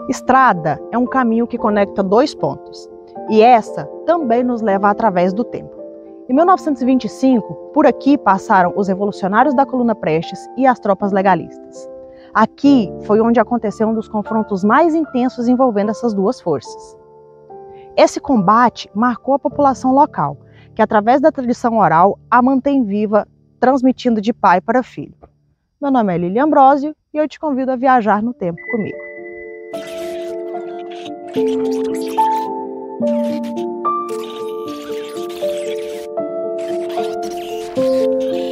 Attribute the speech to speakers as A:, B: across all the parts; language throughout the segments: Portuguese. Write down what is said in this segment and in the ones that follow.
A: Estrada é um caminho que conecta dois pontos, e essa também nos leva através do tempo. Em 1925, por aqui passaram os revolucionários da Coluna Prestes e as tropas legalistas. Aqui foi onde aconteceu um dos confrontos mais intensos envolvendo essas duas forças. Esse combate marcou a população local, que através da tradição oral a mantém viva, transmitindo de pai para filho. Meu nome é Lili Ambrósio e eu te convido a viajar no tempo comigo.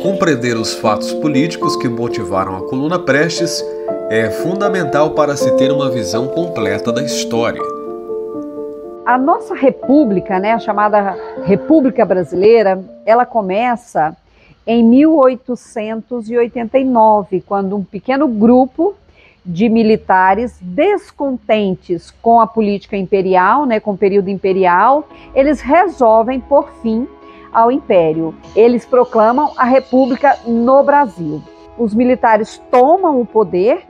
B: Compreender os fatos políticos que motivaram a Coluna Prestes é fundamental para se ter uma visão completa da história.
C: A nossa república, a chamada República Brasileira, ela começa em 1889, quando um pequeno grupo de militares descontentes com a política imperial, com o período imperial, eles resolvem pôr fim ao império. Eles proclamam a república no Brasil. Os militares tomam o poder,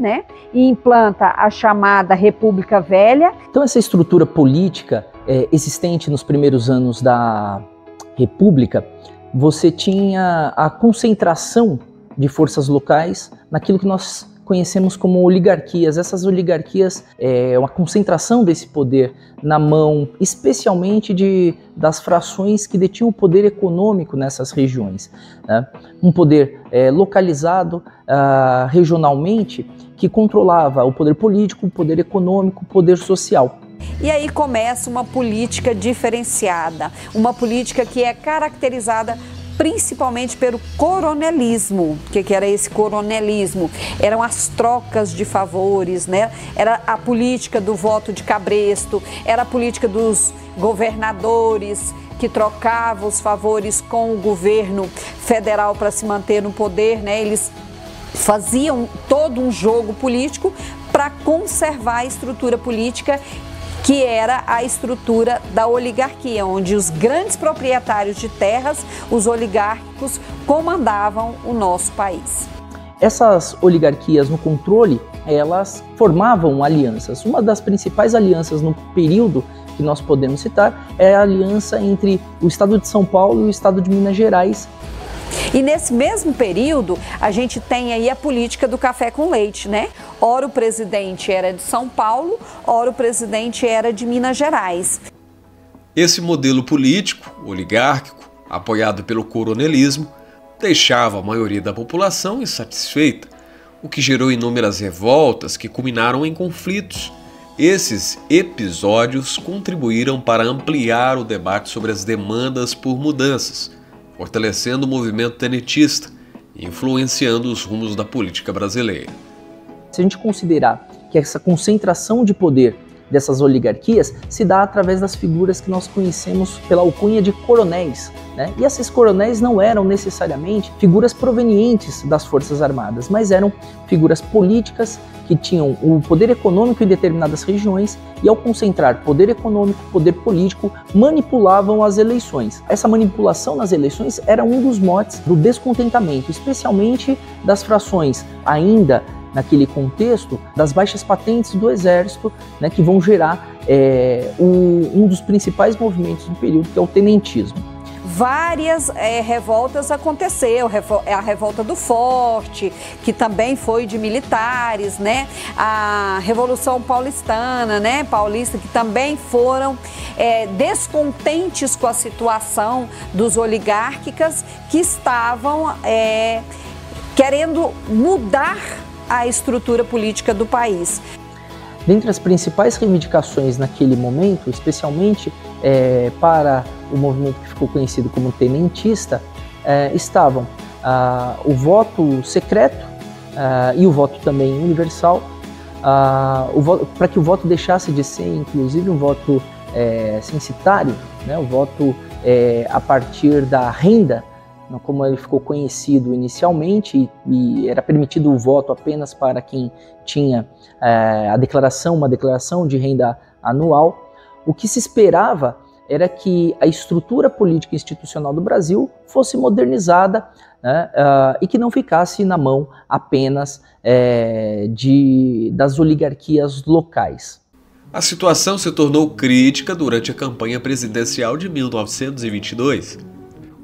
C: e implanta a chamada República Velha.
D: Então essa estrutura política existente nos primeiros anos da República, você tinha a concentração de forças locais naquilo que nós conhecemos como oligarquias. Essas oligarquias é uma concentração desse poder na mão, especialmente das frações que detinham o poder econômico nessas regiões, Um poder localizado regionalmente que controlava o poder político, o poder econômico, o poder social.
C: E aí começa uma política diferenciada, uma política que é caracterizada principalmente pelo coronelismo. O que era esse coronelismo? Eram as trocas de favores, Era a política do voto de cabresto, era a política dos governadores que trocavam os favores com o governo federal para se manter no poder, Eles faziam todo um jogo político para conservar a estrutura política que era a estrutura da oligarquia, onde os grandes proprietários de terras, os oligarcos, comandavam o nosso país.
D: Essas oligarquias no controle, elas formavam alianças. Uma das principais alianças no período que nós podemos citar é a aliança entre o estado de São Paulo e o estado de Minas Gerais.
C: E nesse mesmo período, a gente tem aí a política do café com leite, Ora o presidente era de São Paulo, ora o presidente era de Minas Gerais.
B: Esse modelo político, oligárquico, apoiado pelo coronelismo, deixava a maioria da população insatisfeita, o que gerou inúmeras revoltas que culminaram em conflitos. Esses episódios contribuíram para ampliar o debate sobre as demandas por mudanças, fortalecendo o movimento tenentista e influenciando os rumos da política brasileira.
D: Se a gente considerar que essa concentração de poder dessas oligarquias se dá através das figuras que nós conhecemos pela alcunha de coronéis, E esses coronéis não eram necessariamente figuras provenientes das Forças Armadas, mas eram figuras políticas que tinham o poder econômico em determinadas regiões e, ao concentrar poder econômico, poder político, manipulavam as eleições. Essa manipulação nas eleições era um dos motes do descontentamento, especialmente das frações ainda naquele contexto das baixas patentes do Exército, que vão gerar um dos principais movimentos do período, que é o tenentismo.
C: Várias revoltas aconteceram, a revolta do Forte, que também foi de militares, A Revolução Paulistana, paulista, que também foram descontentes com a situação dos oligárquicas que estavam querendo mudar a estrutura política do país.
D: Dentre as principais reivindicações naquele momento, especialmente para o movimento que ficou conhecido como tenentista, estavam o voto secreto e o voto também universal, para que o voto deixasse de ser, inclusive, um voto censitário, né, o voto a partir da renda, como ele ficou conhecido inicialmente, e era permitido o voto apenas para quem tinha uma declaração de renda anual. O que se esperava era que a estrutura política e institucional do Brasil fosse modernizada, né, e que não ficasse na mão apenas das oligarquias locais.
B: A situação se tornou crítica durante a campanha presidencial de 1922.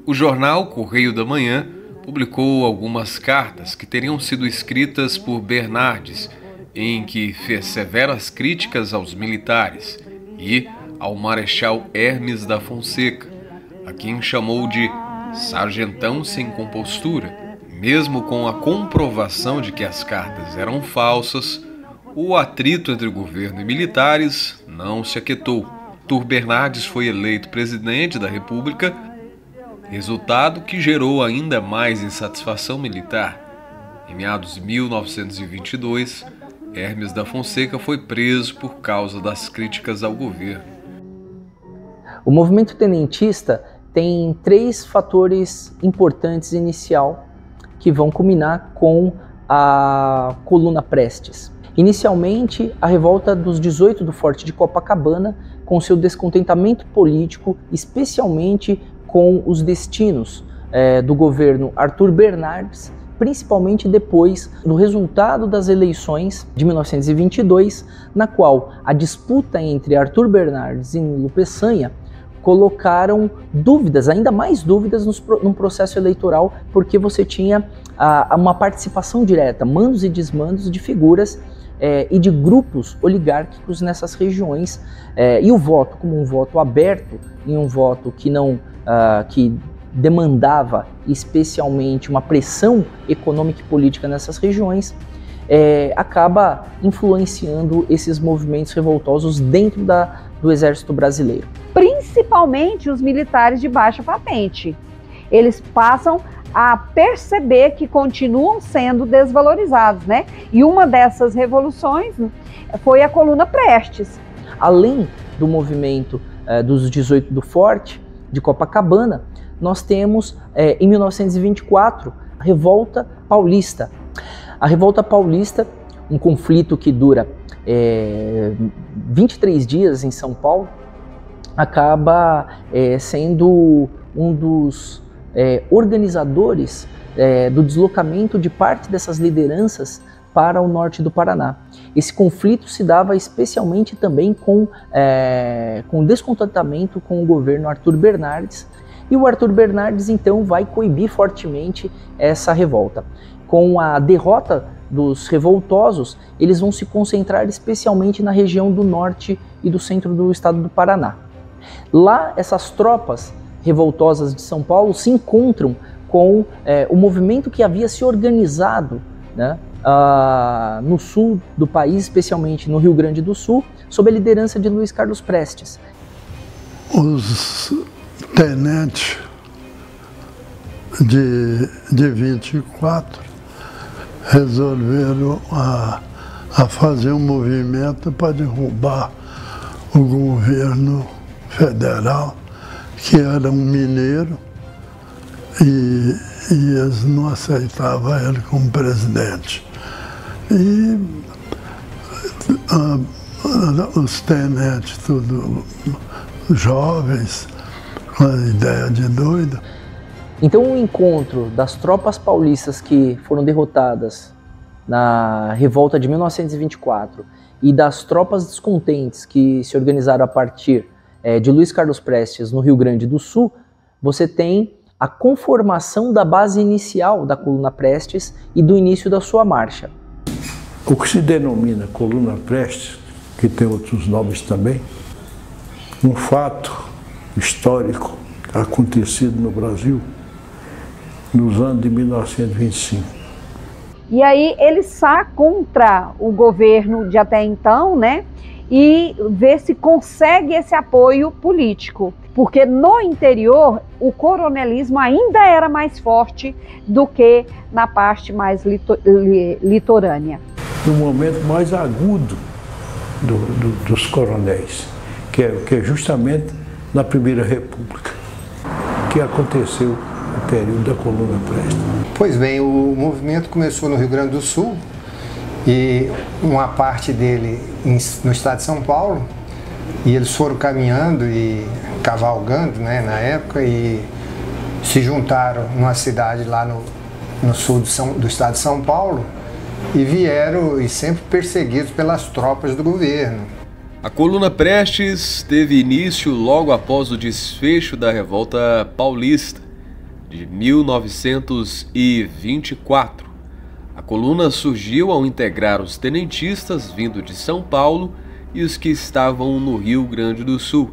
B: O jornal Correio da Manhã publicou algumas cartas que teriam sido escritas por Bernardes, em que fez severas críticas aos militares e ao Marechal Hermes da Fonseca, a quem chamou de sargentão sem compostura. Mesmo com a comprovação de que as cartas eram falsas, o atrito entre o governo e militares não se aquietou. Arthur Bernardes foi eleito presidente da República, resultado que gerou ainda mais insatisfação militar. Em meados de 1922, Hermes da Fonseca foi preso por causa das críticas ao governo.
D: O movimento tenentista tem 3 fatores importantes inicial que vão culminar com a Coluna Prestes. Inicialmente, a revolta dos 18 do Forte de Copacabana, com seu descontentamento político, especialmente com os destinos do governo Arthur Bernardes, principalmente depois do resultado das eleições de 1922, na qual a disputa entre Arthur Bernardes e Nilo Peçanha colocaram dúvidas, ainda mais dúvidas no processo eleitoral, porque você tinha uma participação direta, mandos e desmandos de figuras e de grupos oligárquicos nessas regiões, e o voto como um voto aberto e um voto que demandava especialmente uma pressão econômica e política nessas regiões, acaba influenciando esses movimentos revoltosos dentro do Exército Brasileiro.
C: Principalmente os militares de baixa patente. Eles passam a perceber que continuam sendo desvalorizados, né? E uma dessas revoluções foi a Coluna Prestes.
D: Além do movimento dos 18 do Forte, de Copacabana, nós temos, em 1924, a Revolta Paulista. A Revolta Paulista, um conflito que dura 23 dias em São Paulo, acaba sendo um dos organizadores do deslocamento de parte dessas lideranças para o norte do Paraná. Esse conflito se dava especialmente também com descontentamento com o governo Arthur Bernardes, e o Arthur Bernardes então vai coibir fortemente essa revolta. Com a derrota dos revoltosos, eles vão se concentrar especialmente na região do norte e do centro do estado do Paraná. Lá, essas tropas revoltosas de São Paulo se encontram com o movimento que havia se organizado, né, no sul do país, especialmente no Rio Grande do Sul, sob a liderança de Luiz Carlos Prestes.
E: Os tenentes de 24 resolveram a fazer um movimento para derrubar o governo federal, que era um mineiro, e eles não aceitavam ele como presidente. E os tenentes, tudo jovens, com a ideia de doido.
D: Então o encontro das tropas paulistas que foram derrotadas na revolta de 1924 e das tropas descontentes que se organizaram a partir de Luiz Carlos Prestes no Rio Grande do Sul, você tem a conformação da base inicial da Coluna Prestes e do início da sua marcha.
F: O que se denomina Coluna Prestes, que tem outros nomes também, um fato histórico acontecido no Brasil nos anos de 1925.
C: E aí ele sai contra o governo de até então, né? E ver se consegue esse apoio político. Porque no interior o coronelismo ainda era mais forte do que na parte mais litorânea.
F: no momento mais agudo dos coronéis, que é justamente na Primeira República, que aconteceu no período da Coluna Prestes.
G: Pois bem, o movimento começou no Rio Grande do Sul e uma parte dele no estado de São Paulo, e eles foram caminhando e cavalgando, né, na época, e se juntaram numa cidade lá no sul do estado de São Paulo e vieram e sempre perseguidos pelas tropas do governo.
B: A Coluna Prestes teve início logo após o desfecho da Revolta Paulista de 1924. A coluna surgiu ao integrar os tenentistas vindo de São Paulo e os que estavam no Rio Grande do Sul: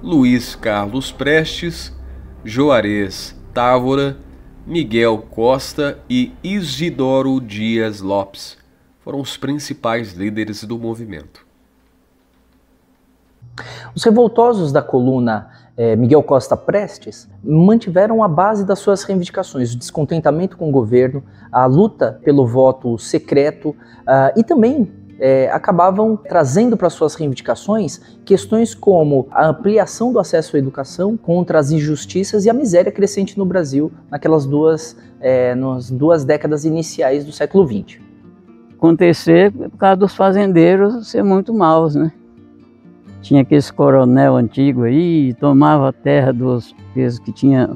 B: Luiz Carlos Prestes, Juarez Távora, Miguel Costa e Isidoro Dias Lopes. Foram os principais líderes do movimento.
D: Os revoltosos da coluna Miguel Costa Prestes mantiveram a base das suas reivindicações, o descontentamento com o governo, a luta pelo voto secreto e também acabavam trazendo para suas reivindicações questões como a ampliação do acesso à educação contra as injustiças e a miséria crescente no Brasil nas duas décadas iniciais do século XX.
H: Acontecer por causa dos fazendeiros ser muito maus, né? Tinha aquele coronel antigo aí, tomava a terra dos que tinha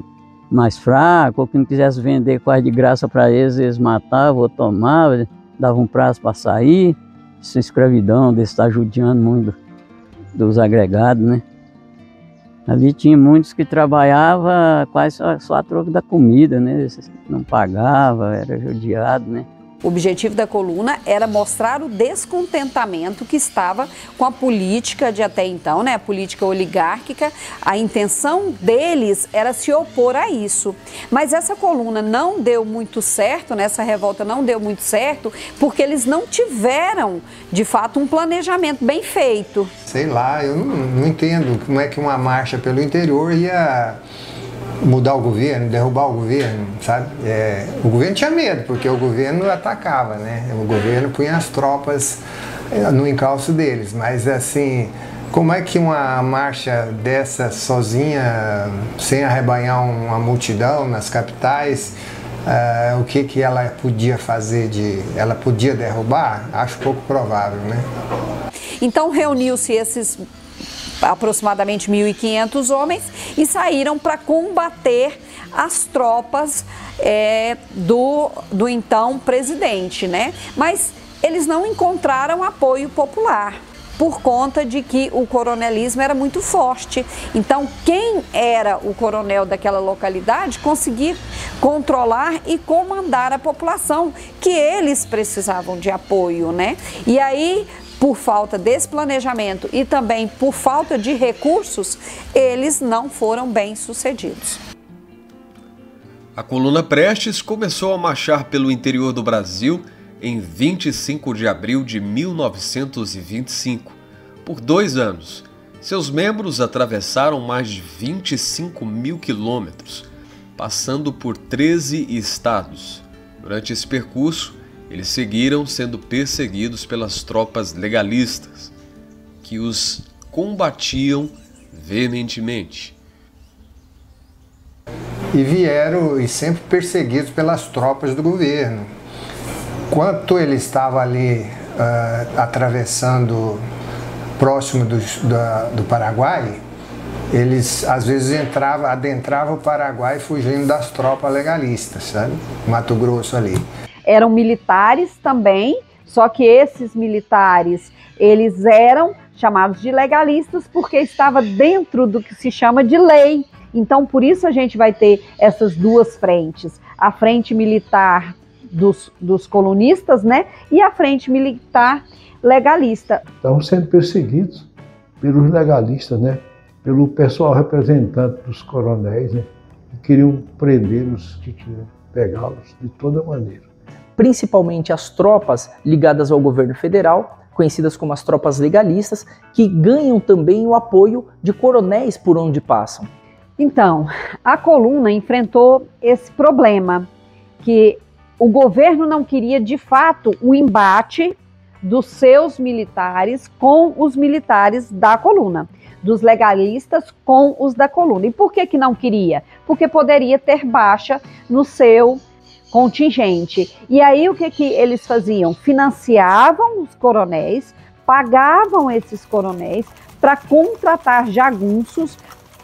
H: mais fraco, ou que não quisesse vender quase de graça para eles matavam ou tomavam, davam um prazo para sair. Essa escravidão desse está judiando muito dos agregados, né? Ali tinha muitos que trabalhavam quase só a troco da comida, né? Não pagava, era judiado, né?
C: O objetivo da coluna era mostrar o descontentamento que estava com a política de até então, né, a política oligárquica. A intenção deles era se opor a isso. Mas essa coluna não deu muito certo, né, essa revolta não deu muito certo, porque eles não tiveram, de fato, um planejamento bem feito.
G: Sei lá, eu não entendo como é que uma marcha pelo interior ia mudar o governo, derrubar o governo, sabe? O governo tinha medo, porque o governo atacava, né? O governo punha as tropas no encalço deles, mas assim, como é que uma marcha dessa sozinha, sem arrebanhar uma multidão nas capitais, o que ela podia fazer ela podia derrubar? Acho pouco provável, né? Então
C: reuniu-se esses aproximadamente 1.500 homens e saíram para combater as tropas do então presidente, né? Mas eles não encontraram apoio popular por conta de que o coronelismo era muito forte. Então, quem era o coronel daquela localidade conseguia controlar e comandar a população, que eles precisavam de apoio, né? E aí, por falta desse planejamento e também por falta de recursos, eles não foram bem-sucedidos.
B: A Coluna Prestes começou a marchar pelo interior do Brasil em 25 de abril de 1925. Por 2 anos, seus membros atravessaram mais de 25 mil quilômetros, passando por 13 estados. Durante esse percurso, eles seguiram sendo perseguidos pelas tropas legalistas, que os combatiam veementemente.
G: E vieram e sempre perseguidos pelas tropas do governo. Enquanto ele estava ali atravessando próximo do Paraguai, eles às vezes adentravam o Paraguai fugindo das tropas legalistas, sabe? Mato Grosso ali.
C: Eram militares também, só que esses militares, eles eram chamados de legalistas porque estava dentro do que se chama de lei. Então, por isso a gente vai ter essas duas frentes, a frente militar dos colunistas, né, e a frente militar legalista.
F: Estavam sendo perseguidos pelos legalistas, né, pelo pessoal representante dos coronéis, né, que queriam prendê-los, que queriam pegá-los de toda maneira.
D: Principalmente as tropas ligadas ao governo federal, conhecidas como as tropas legalistas, que ganham também o apoio de coronéis por onde passam.
C: Então, a coluna enfrentou esse problema, que o governo não queria, de fato, o embate dos seus militares com os militares da coluna, dos legalistas com os da coluna. E por que não queria? Porque poderia ter baixa no seu contingente. E aí o que eles faziam? Financiavam os coronéis, pagavam esses coronéis para contratar jagunços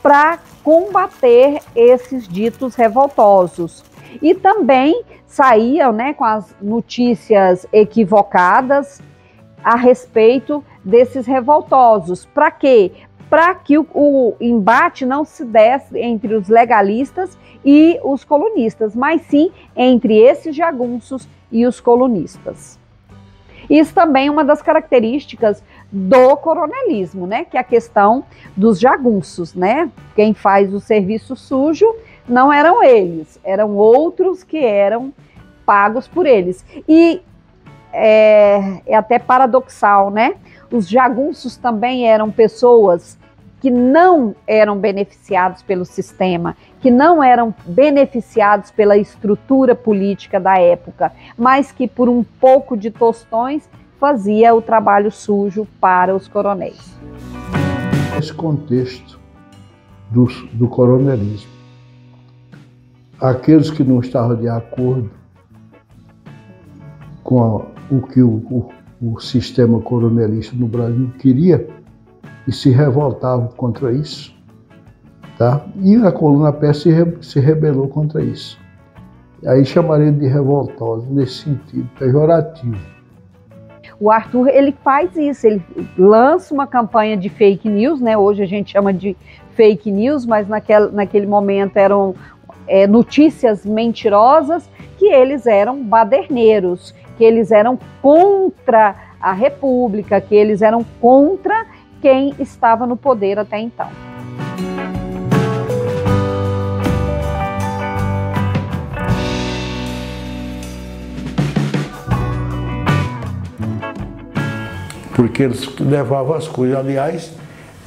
C: para combater esses ditos revoltosos. E também saíam, né, com as notícias equivocadas a respeito desses revoltosos. Para quê? Para que o embate não se desse entre os legalistas e os colunistas, mas sim entre esses jagunços e os colunistas. Isso também é uma das características do coronelismo, né? Que é a questão dos jagunços, né? Quem faz o serviço sujo não eram eles, eram outros que eram pagos por eles. E é até paradoxal, né? Os jagunços também eram pessoas que não eram beneficiados pelo sistema, que não eram beneficiados pela estrutura política da época, mas que por um pouco de tostões fazia o trabalho sujo para os coronéis.
F: Esse contexto do coronelismo, aqueles que não estavam de acordo com o que o sistema coronelista no Brasil queria e se revoltavam contra isso, tá? E a coluna Prestes se rebelou contra isso. Aí chamaria de revoltosos nesse sentido, pejorativo.
C: O Arthur, ele faz isso, ele lança uma campanha de fake news, né? Hoje a gente chama de fake news, mas naquele momento eram notícias mentirosas, que eles eram baderneiros, que eles eram contra a República, que eles eram contra quem estava no poder até então.
F: Porque eles levavam as coisas, aliás,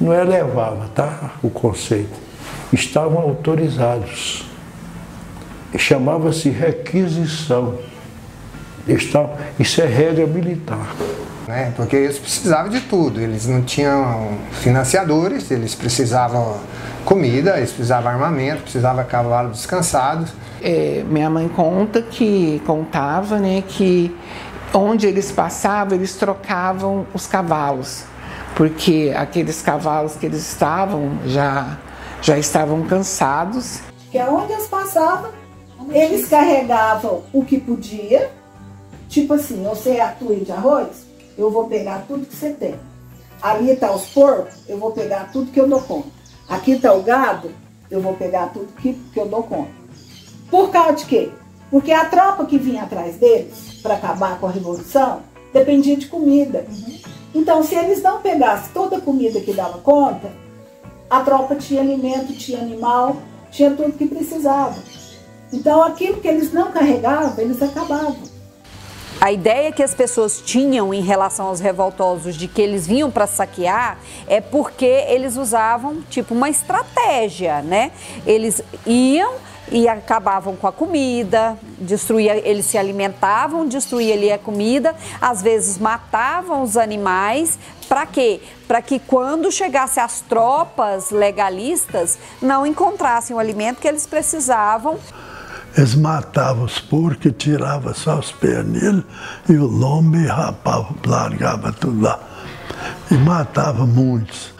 F: não é levava, tá? O conceito. Estavam autorizados. Chamava-se requisição. Isso é regra militar.
G: Porque eles precisavam de tudo, eles não tinham financiadores, eles precisavam comida, eles precisavam armamento, precisavam cavalos descansados.
I: Minha mãe contava, né, que onde eles passavam, eles trocavam os cavalos, porque aqueles cavalos que eles estavam já estavam cansados.
J: Que aonde eles passavam, eles carregavam o que podia, tipo assim, você é a tua de arroz, eu vou pegar tudo que você tem. Ali está os porcos, eu vou pegar tudo que eu dou conta. Aqui está o gado, eu vou pegar tudo que eu dou conta. Por causa de quê? Porque a tropa que vinha atrás deles, para acabar com a Revolução, dependia de comida. Então, se eles não pegassem toda a comida que dava conta, a tropa tinha alimento, tinha animal, tinha tudo que precisava. Então, aquilo que eles não carregavam, eles acabavam.
C: A ideia que as pessoas tinham em relação aos revoltosos de que eles vinham para saquear é porque eles usavam tipo uma estratégia, né? Eles iam e acabavam com a comida, eles se alimentavam, destruíam ali a comida, às vezes matavam os animais. Para quê? Para que quando chegasse as tropas legalistas não encontrassem o alimento que eles precisavam.
E: Eles matavam os porcos, tiravam só os pernilhos e o lombo e rapavam, largavam tudo lá. E matavam muitos.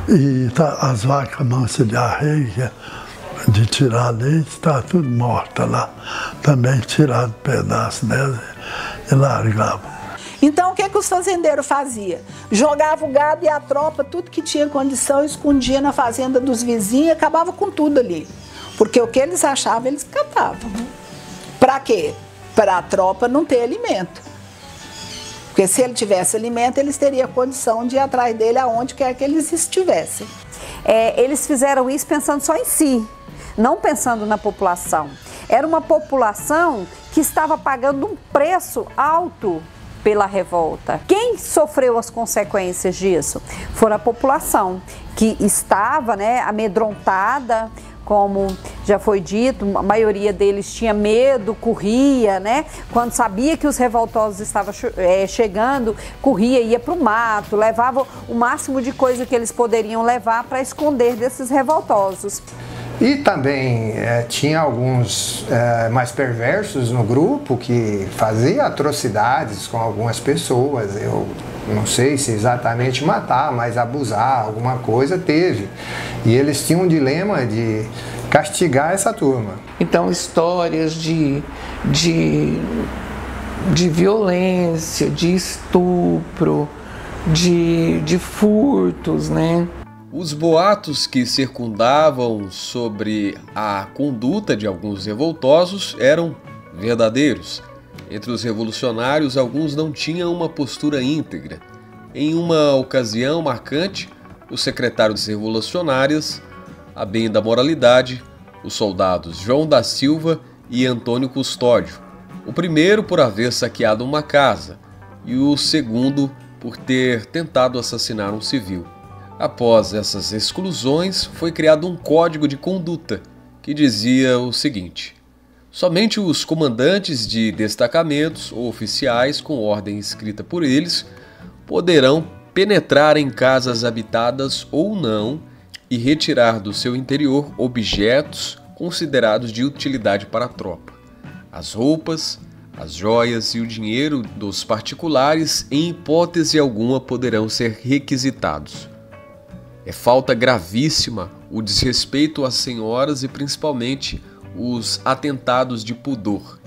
E: E as vacas mansas de arreio, de tirar leite, estava tudo morta lá. Também tiravam pedaços delas e largavam.
J: Então o que os fazendeiros faziam? Jogavam o gado e a tropa, tudo que tinha condição, escondia na fazenda dos vizinhos e acabava com tudo ali. Porque o que eles achavam, eles catavam. Para quê? Para a tropa não ter alimento. Porque se ele tivesse alimento, eles teriam condição de ir atrás dele aonde quer que eles estivessem.
C: Eles fizeram isso pensando só em si, não pensando na população. Era uma população que estava pagando um preço alto pela revolta. Quem sofreu as consequências disso? Foi a população, que estava, né, amedrontada, como já foi dito, a maioria deles tinha medo, corria, né? Quando sabia que os revoltosos estavam chegando, corria, ia para o mato, levava o máximo de coisa que eles poderiam levar para esconder desses revoltosos.
G: E também tinha alguns mais perversos no grupo que faziam atrocidades com algumas pessoas. Eu não sei se exatamente matar, mas abusar, alguma coisa teve. E eles tinham um dilema de castigar essa turma.
I: Então, histórias de violência, de estupro, de furtos, né?
B: Os boatos que circundavam sobre a conduta de alguns revoltosos eram verdadeiros. Entre os revolucionários, alguns não tinham uma postura íntegra. Em uma ocasião marcante, os secretários revolucionários, a bem da moralidade, os soldados João da Silva e Antônio Custódio. O primeiro por haver saqueado uma casa e o segundo por ter tentado assassinar um civil. Após essas exclusões, foi criado um código de conduta que dizia o seguinte: somente os comandantes de destacamentos ou oficiais com ordem escrita por eles poderão penetrar em casas habitadas ou não e retirar do seu interior objetos considerados de utilidade para a tropa. As roupas, as joias e o dinheiro dos particulares, em hipótese alguma, poderão ser requisitados. É falta gravíssima o desrespeito às senhoras e principalmente os atentados de pudor.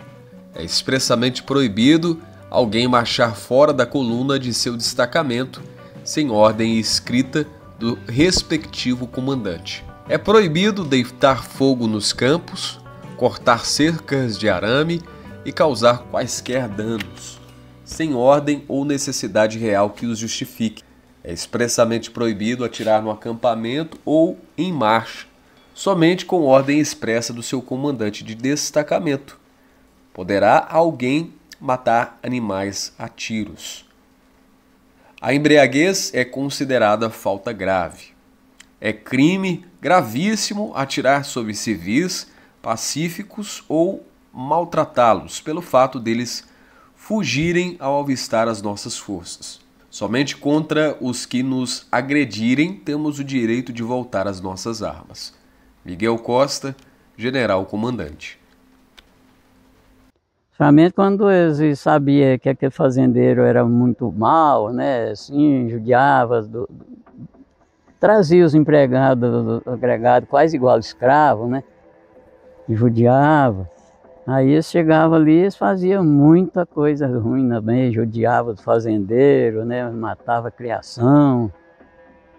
B: É expressamente proibido alguém marchar fora da coluna de seu destacamento sem ordem escrita do respectivo comandante. É proibido deitar fogo nos campos, cortar cercas de arame e causar quaisquer danos, sem ordem ou necessidade real que os justifique. É expressamente proibido atirar no acampamento ou em marcha, somente com ordem expressa do seu comandante de destacamento. Poderá alguém matar animais a tiros. A embriaguez é considerada falta grave. É crime gravíssimo atirar sobre civis, pacíficos ou maltratá-los pelo fato deles fugirem ao avistar as nossas forças. Somente contra os que nos agredirem temos o direito de voltar às nossas armas. Miguel Costa, General Comandante.
H: Somente quando eles sabiam que aquele fazendeiro era muito mau, né, assim, judiava, trazia os empregados agregados quase igual escravo, né, judiava. Aí eles chegavam ali, eles faziam muita coisa ruim também, judiavam do fazendeiro, né, matava a criação,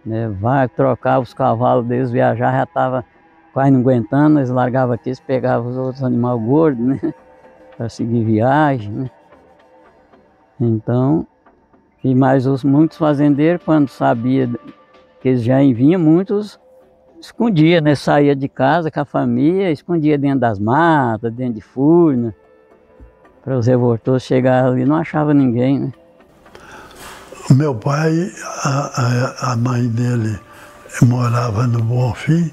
H: né, trocava os cavalos deles, viajar já estava quase não aguentando, eles largavam aqui, eles pegavam os outros animais gordos, né, para seguir viagem, né. Então, e mais muitos fazendeiros, quando sabia que eles já vinham, muitos escondia, né? Saía de casa com a família, escondia dentro das matas, dentro de furna, para os revoltosos chegarem ali, não achava ninguém, né?
E: O meu pai, a mãe dele morava no Bonfim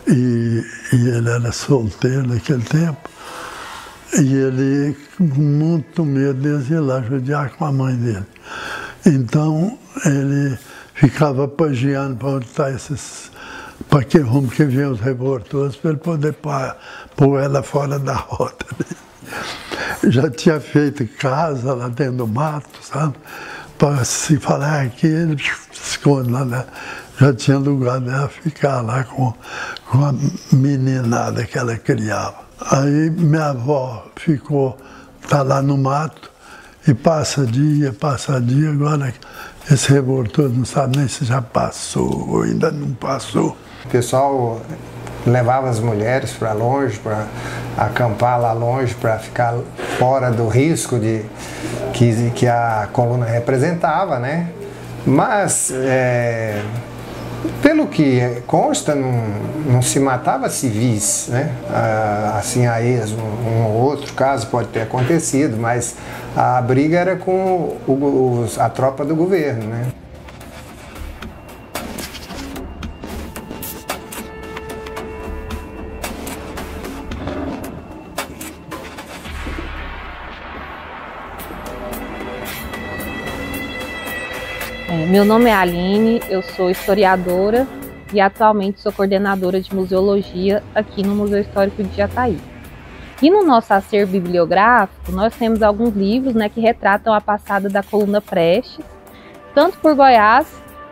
E: e ele era solteiro naquele tempo e ele, com muito medo, de ir lá judiar com a mãe dele. Então, ele ficava pagiando para onde está para que rumo que vinham os revoltosos, para ele poder pôr ela fora da rota. Já tinha feito casa lá dentro do mato, sabe? Para se falar aqui, ele esconde lá, né? Já tinha lugar dela ficar lá com a meninada que ela criava. Aí minha avó tá lá no mato, e passa dia, agora esse revoltoso não sabe nem se já passou ou ainda não passou.
G: O pessoal levava as mulheres para longe, para acampar lá longe, para ficar fora do risco que a coluna representava, né? Mas, pelo que consta, não se matava civis, né? Assim, a esmo, um ou outro caso pode ter acontecido, mas a briga era com a tropa do governo, né?
K: Meu nome é Aline, eu sou historiadora e atualmente sou coordenadora de museologia aqui no Museu Histórico de Jataí. E no nosso acervo bibliográfico, nós temos alguns livros, né, que retratam a passada da coluna Prestes, tanto por Goiás,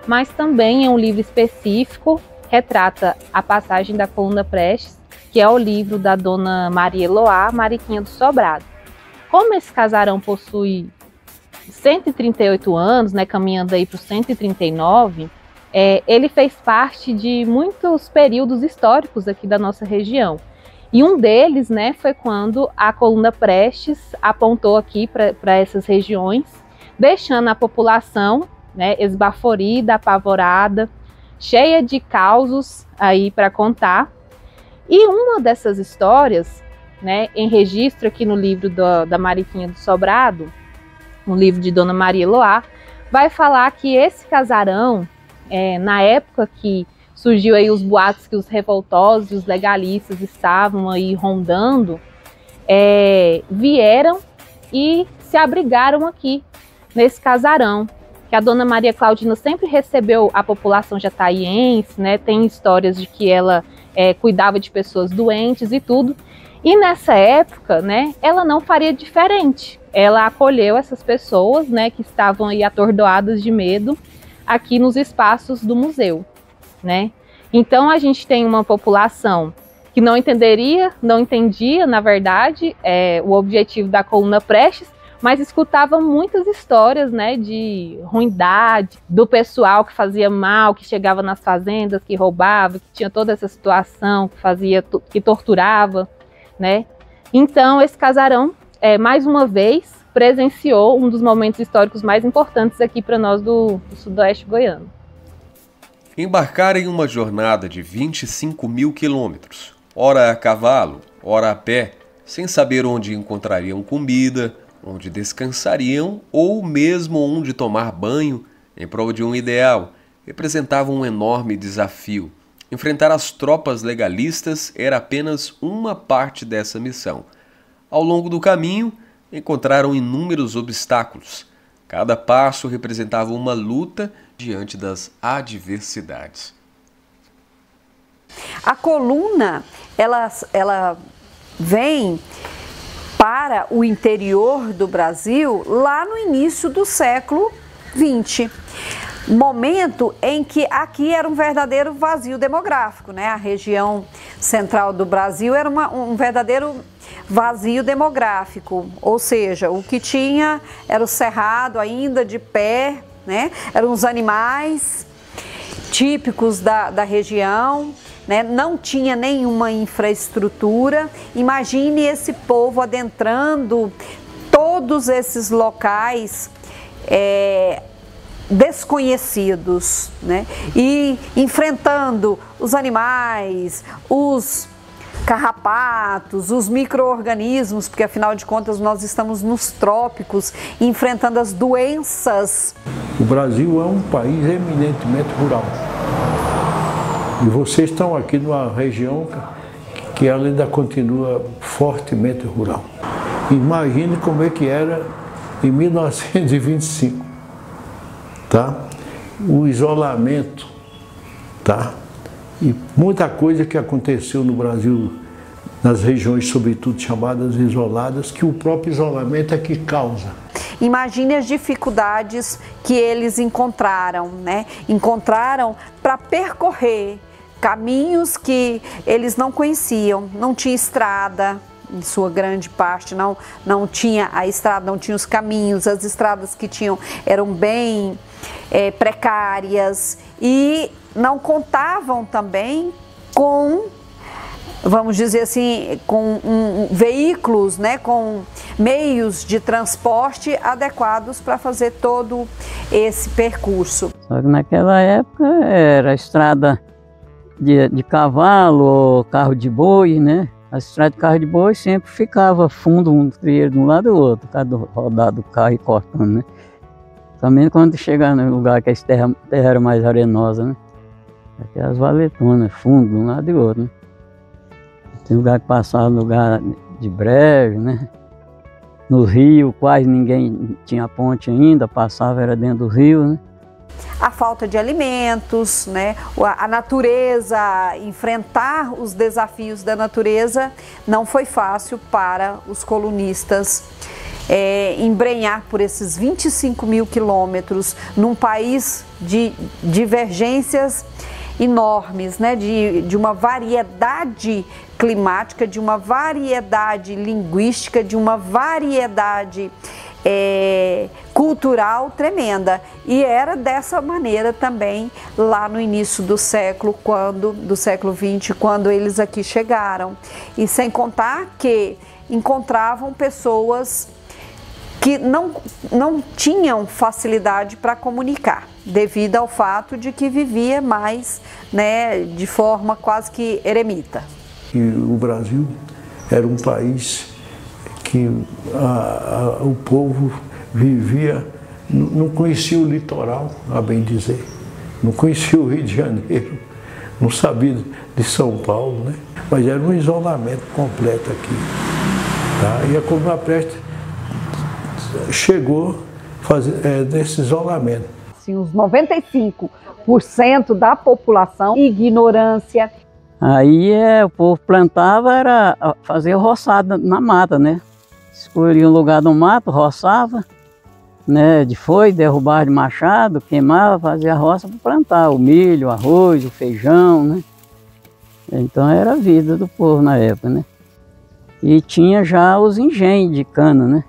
K: mas também é um livro específico, retrata a passagem da coluna Prestes, que é o livro da dona Maria Eloá, Mariquinha do Sobrado. Como esse casarão possui 138 anos, né, caminhando aí para os 139, ele fez parte de muitos períodos históricos aqui da nossa região. E um deles, né, foi quando a coluna Prestes apontou aqui para essas regiões, deixando a população, né, esbaforida, apavorada, cheia de causos aí para contar. E uma dessas histórias, né, em registro aqui no livro da Mariquinha do Sobrado, no livro de Dona Maria Eloá, vai falar que esse casarão, na época que surgiu aí os boatos que os revoltosos e os legalistas estavam aí rondando, vieram e se abrigaram aqui, nesse casarão, que a Dona Maria Claudina sempre recebeu a população jataiense, né? Tem histórias de que ela cuidava de pessoas doentes e tudo. E nessa época, né, ela não faria diferente. Ela acolheu essas pessoas, né, que estavam aí atordoadas de medo aqui nos espaços do museu, né? Então a gente tem uma população que não entendia, na verdade, o objetivo da coluna Prestes, mas escutava muitas histórias, né, de ruindade, do pessoal que fazia mal, que chegava nas fazendas, que roubava, que tinha toda essa situação, que torturava, né? Então esse casarão, mais uma vez, presenciou um dos momentos históricos mais importantes aqui para nós do sudoeste goiano.
B: Embarcar em uma jornada de 25 mil quilômetros, ora a cavalo, ora a pé, sem saber onde encontrariam comida, onde descansariam ou mesmo onde tomar banho, em prol de um ideal, representava um enorme desafio. Enfrentar as tropas legalistas era apenas uma parte dessa missão. Ao longo do caminho, encontraram inúmeros obstáculos. Cada passo representava uma luta diante das adversidades.
C: A coluna, ela vem para o interior do Brasil lá no início do século XX. Momento em que aqui era um verdadeiro vazio demográfico, né? A região central do Brasil era um verdadeiro vazio demográfico, ou seja, o que tinha era o cerrado ainda de pé, né? Eram os animais típicos da região, né? Não tinha nenhuma infraestrutura. Imagine esse povo adentrando todos esses locais desconhecidos, né? E enfrentando os animais, os carrapatos, os micro-organismos, porque afinal de contas nós estamos nos trópicos, enfrentando as doenças.
F: O Brasil é um país eminentemente rural. E vocês estão aqui numa região que ela ainda continua fortemente rural. Imagine como é que era em 1925, tá? O isolamento, tá? E muita coisa que aconteceu no Brasil, nas regiões, sobretudo chamadas isoladas, que o próprio isolamento é que causa.
C: Imagine as dificuldades que eles encontraram, né? Encontraram para percorrer caminhos que eles não conheciam, não tinha estrada, em sua grande parte não tinha a estrada, não tinha os caminhos, as estradas que tinham eram bem precárias e não contavam também com, vamos dizer assim, com veículos, né, com meios de transporte adequados para fazer todo esse percurso.
H: Só que naquela época era estrada de cavalo ou carro de boi, né? A estrada de carro de boi sempre ficava fundo um trieiro de um lado do outro, cada rodado do carro e cortando, né? Também quando chegar no lugar que a terra era mais arenosa, né? Aquelas valetonas, fundo de um lado e do outro, né? Tem lugar que passava no lugar de breve, né? No rio quase ninguém tinha ponte ainda, passava era dentro do rio, né?
C: a falta de alimentos, né? A natureza, enfrentar os desafios da natureza não foi fácil para os colunistas embrenhar por esses 25 mil quilômetros num país de divergências enormes, né? De uma variedade climática, de uma variedade linguística, de uma variedade cultural tremenda. E era dessa maneira também lá no início do século XX, quando eles aqui chegaram. E sem contar que encontravam pessoas que não tinham facilidade para comunicar, devido ao fato de que vivia mais, né, de forma quase que eremita.
F: E o Brasil era um país que o povo vivia, não conhecia o litoral, a bem dizer, não conhecia o Rio de Janeiro, não sabia de São Paulo, né? Mas era um isolamento completo aqui. Tá? E a Coluna Prestes chegou nesse isolamento.
L: Assim, uns 95% da população, ignorância.
H: Aí o povo plantava, era fazer roçada na mata, né? Escolhia um lugar no mato, roçava, né? Derrubava de machado, queimava, fazia a roça para plantar o milho, o arroz, o feijão, né? Então era a vida do povo na época, né? E tinha já os engenhos de cana, né?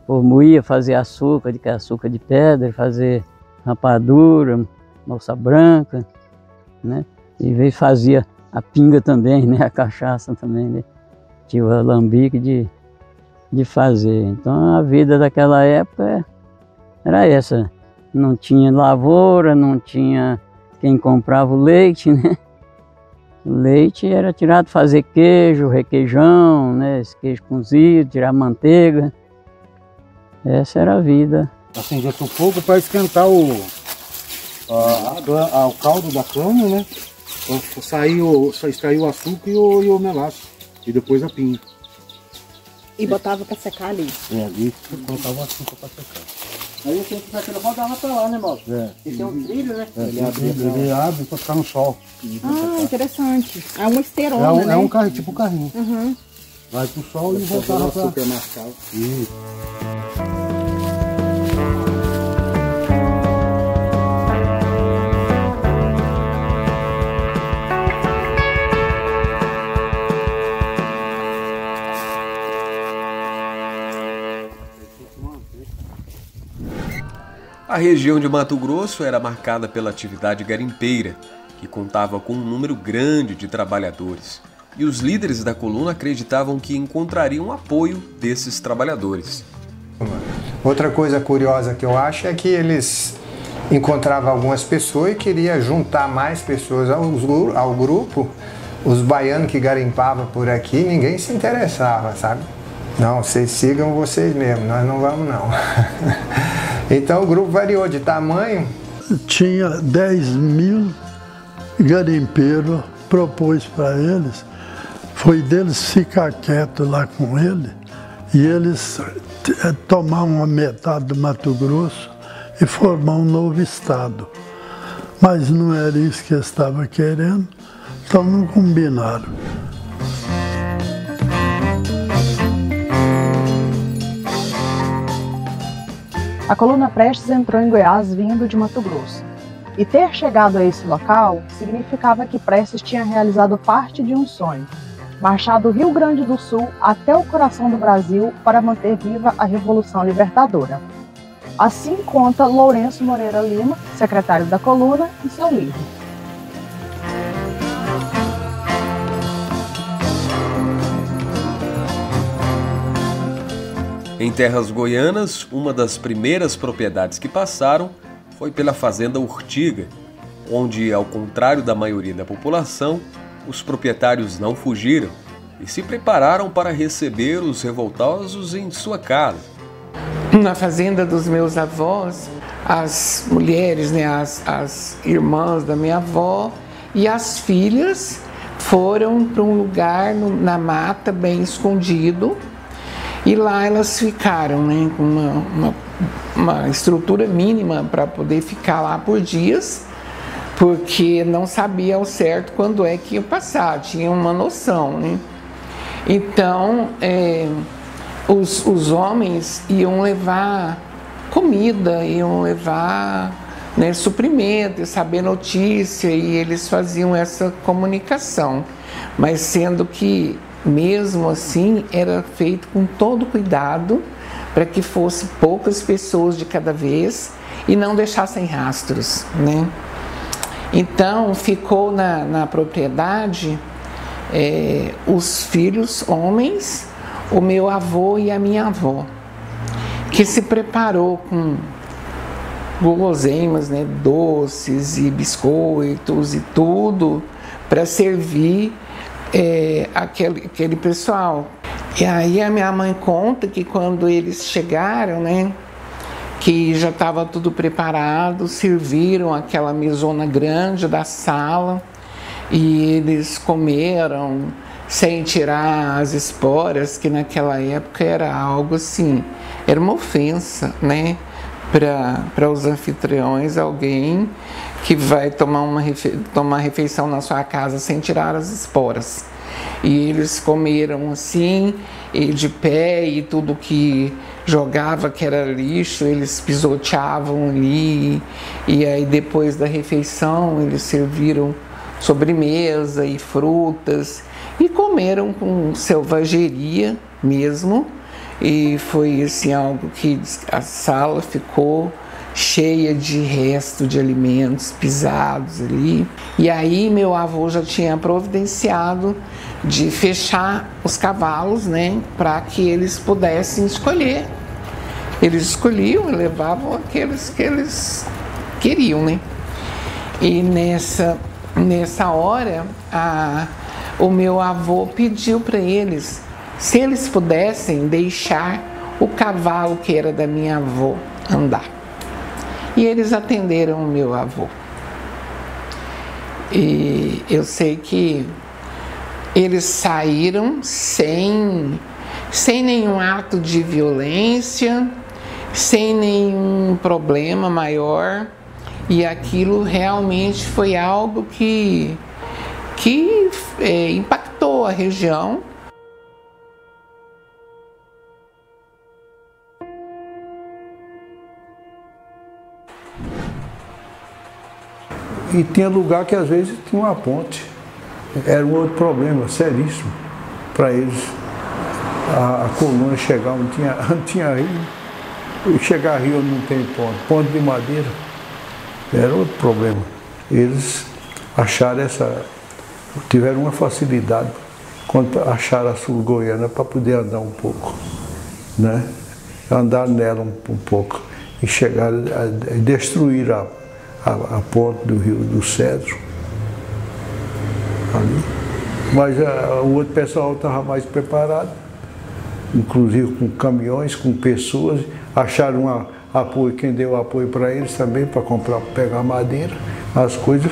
H: O povo moía, fazia açúcar de pedra, fazer rapadura, moça branca, né? E fazia a pinga também, né? A cachaça também, né? Tinha o alambique de fazer. Então a vida daquela época era essa. Não tinha lavoura, não tinha quem comprava o leite, né? O leite era tirado para fazer queijo, requeijão, né? Esse queijo cozido, tirar manteiga. Essa era a vida.
M: Acendia o fogo para esquentar o caldo da cana, né? Extrair o açúcar e o melaço. E depois a pinha.
L: E botava para secar ali.
M: Ali colocava o açúcar para secar.
N: Aí quem quiser que botava para lá, né, moço? E tem um trilho, né?
M: Ele abre para ficar no sol.
L: Interessante. É uma esteirona, né?
M: É um carrinho, tipo um carrinho.
L: Uhum.
M: Vai pro sol e voltava para...
N: açúcar mascavo.
B: A região de Mato Grosso era marcada pela atividade garimpeira, que contava com um número grande de trabalhadores. E os líderes da coluna acreditavam que encontrariam apoio desses trabalhadores.
G: Outra coisa curiosa que eu acho é que eles encontravam algumas pessoas e queriam juntar mais pessoas ao grupo. Os baianos que garimpavam por aqui, ninguém se interessava, sabe? Não, vocês sigam vocês mesmos, nós não vamos não. Então o grupo variou de tamanho.
E: Tinha 10 mil garimpeiros, propôs para eles, foi deles ficar quieto lá com ele, e eles tomar uma metade do Mato Grosso e formar um novo estado. Mas não era isso que eles estavam querendo, então não combinaram.
A: A coluna Prestes entrou em Goiás vindo de Mato Grosso. E ter chegado a esse local significava que Prestes tinha realizado parte de um sonho, marchar do Rio Grande do Sul até o coração do Brasil para manter viva a Revolução Libertadora. Assim conta Lourenço Moreira Lima, secretário da coluna, em seu livro.
B: Em terras goianas, uma das primeiras propriedades que passaram foi pela fazenda Urtiga, onde, ao contrário da maioria da população, os proprietários não fugiram e se prepararam para receber os revoltosos em sua casa.
I: Na fazenda dos meus avós, as mulheres, né, as irmãs da minha avó e as filhas foram para um lugar na mata, bem escondido, e lá elas ficaram, né, com uma estrutura mínima para poder ficar lá por dias, porque não sabia ao certo quando é que ia passar, tinha uma noção, né? Então, os homens iam levar comida, iam levar, né, suprimento, saber notícia, e eles faziam essa comunicação, mas sendo que, mesmo assim, era feito com todo cuidado, para que fosse poucas pessoas de cada vez e não deixassem rastros, né? Então, ficou na propriedade os filhos homens, o meu avô e a minha avó, que se preparou com guloseimas, né, doces e biscoitos e tudo, para servir aquele pessoal. E aí a minha mãe conta que quando eles chegaram, né, que já estava tudo preparado, serviram aquela mesona grande da sala e eles comeram sem tirar as esporas, que naquela época era algo assim, era uma ofensa, né, para os anfitriões, alguém que vai tomar refeição na sua casa sem tirar as esporas. E eles comeram assim, e de pé, e tudo que jogava que era lixo, eles pisoteavam ali. E aí depois da refeição eles serviram sobremesa e frutas e comeram com selvageria mesmo. E foi assim algo que a sala ficou cheia de resto de alimentos pisados ali. E aí meu avô já tinha providenciado de fechar os cavalos, né, para que eles pudessem escolher. Eles escolhiam e levavam aqueles que eles queriam, né? E nessa hora, o meu avô pediu para eles se eles pudessem deixar o cavalo que era da minha avó andar. E eles atenderam o meu avô. E eu sei que eles saíram sem nenhum ato de violência, sem nenhum problema maior. E aquilo realmente foi algo que impactou a região.
F: E tinha lugar que às vezes tinha uma ponte. Era um outro problema seríssimo para eles. A coluna chegar onde tinha rio. E chegar a rio onde não tem ponte. Ponte de madeira. Era outro problema. Eles acharam tiveram uma facilidade quando acharam a sul goiana para poder andar um pouco, né? Andar nela um pouco. E chegaram a destruir a ponte do Rio do Cedro, ali. Mas o outro pessoal estava mais preparado, inclusive com caminhões, com pessoas, acharam apoio, quem deu apoio para eles também, para pegar madeira, as coisas,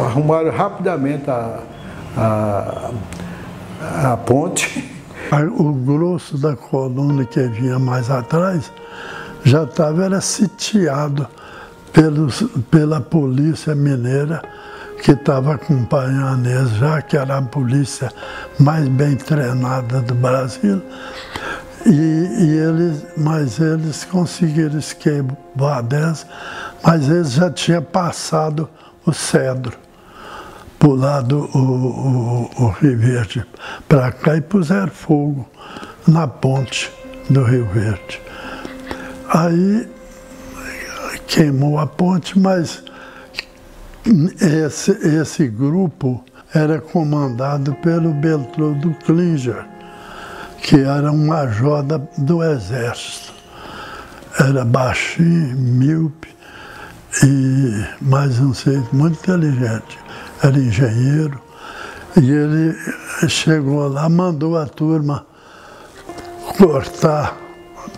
F: arrumaram rapidamente a ponte.
E: O grosso da coluna que vinha mais atrás já estava sitiado pela polícia mineira que estava acompanhando eles, já que era a polícia mais bem treinada do Brasil. Mas eles conseguiram esquivar dessa, mas eles já tinham passado o Cedro, pulado o Rio Verde para cá e puseram fogo na ponte do Rio Verde. Aí queimou a ponte, mas esse grupo era comandado pelo Beltrão Klinger, que era um major do Exército. Era baixinho, míope, mas não sei, muito inteligente. Era engenheiro. E ele chegou lá, mandou a turma cortar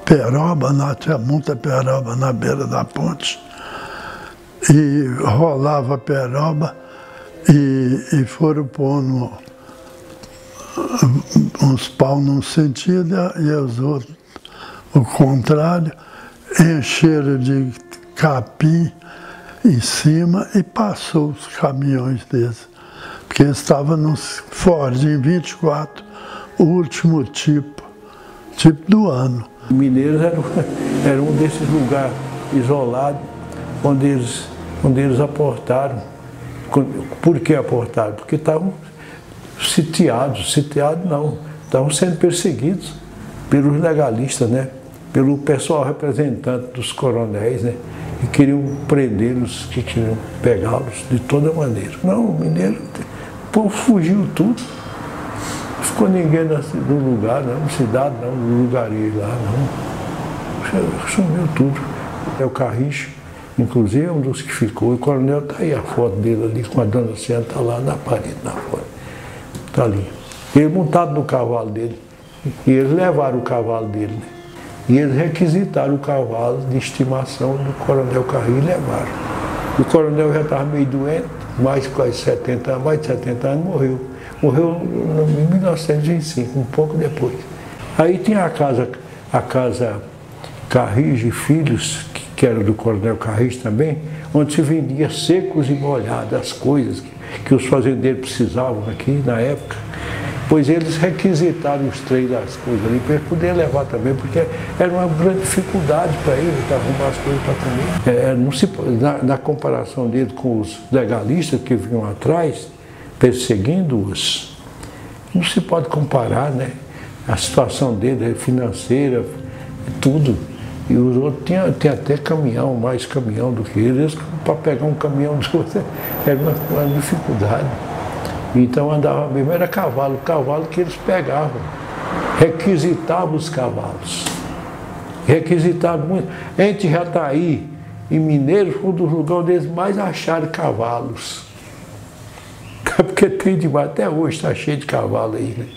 E: peroba, tinha muita peroba na beira da ponte, e rolava peroba e foram pondo uns pau num sentido e os outros o contrário, encheram de capim em cima e passou os caminhões deles. Porque eles estavam nos Ford em 24, o último tipo do ano.
F: Mineiros era um desses lugares isolados onde eles aportaram. Por que aportaram? Porque estavam sitiados não, estavam sendo perseguidos pelos legalistas, né? Pelo pessoal representante dos coronéis, né? E queriam prendê-los, que queriam pegá-los de toda maneira. Não, o mineiro, o povo fugiu tudo. Não ficou ninguém no lugar, não, cidade não, no lugarejo lá, não. Sumiu tudo. É o Carricho, inclusive, é um dos que ficou. E o coronel está aí, a foto dele ali com a dona Ciana, está lá na parede, na foto. Está ali. Ele montado no cavalo dele. E eles levaram o cavalo dele, né? E eles requisitaram o cavalo de estimação do coronel Carricho e levaram. O coronel já estava meio doente, mais de 70 anos, morreu. Morreu em 1905, um pouco depois. Aí tinha a casa Carricho e Filhos, que era do coronel Carricho também, onde se vendia secos e molhados, as coisas que os fazendeiros precisavam aqui na época. Pois eles requisitaram os três das coisas ali para eles poderem levar também, porque era uma grande dificuldade para eles arrumar as coisas para comer. Na comparação dele com os legalistas que vinham atrás, perseguindo-os, não se pode comparar, né? A situação dele financeira, tudo. E os outros tinham até caminhão, mais caminhão do que eles. Para pegar um caminhão do outro era uma dificuldade. Então andava mesmo, era cavalo, o cavalo que eles pegavam. Requisitavam os cavalos. Requisitavam muito. Entre Jataí e Mineiros, foi um dos lugares onde eles mais acharam cavalos. Porque tem demais, até hoje está cheio de cavalo aí, né?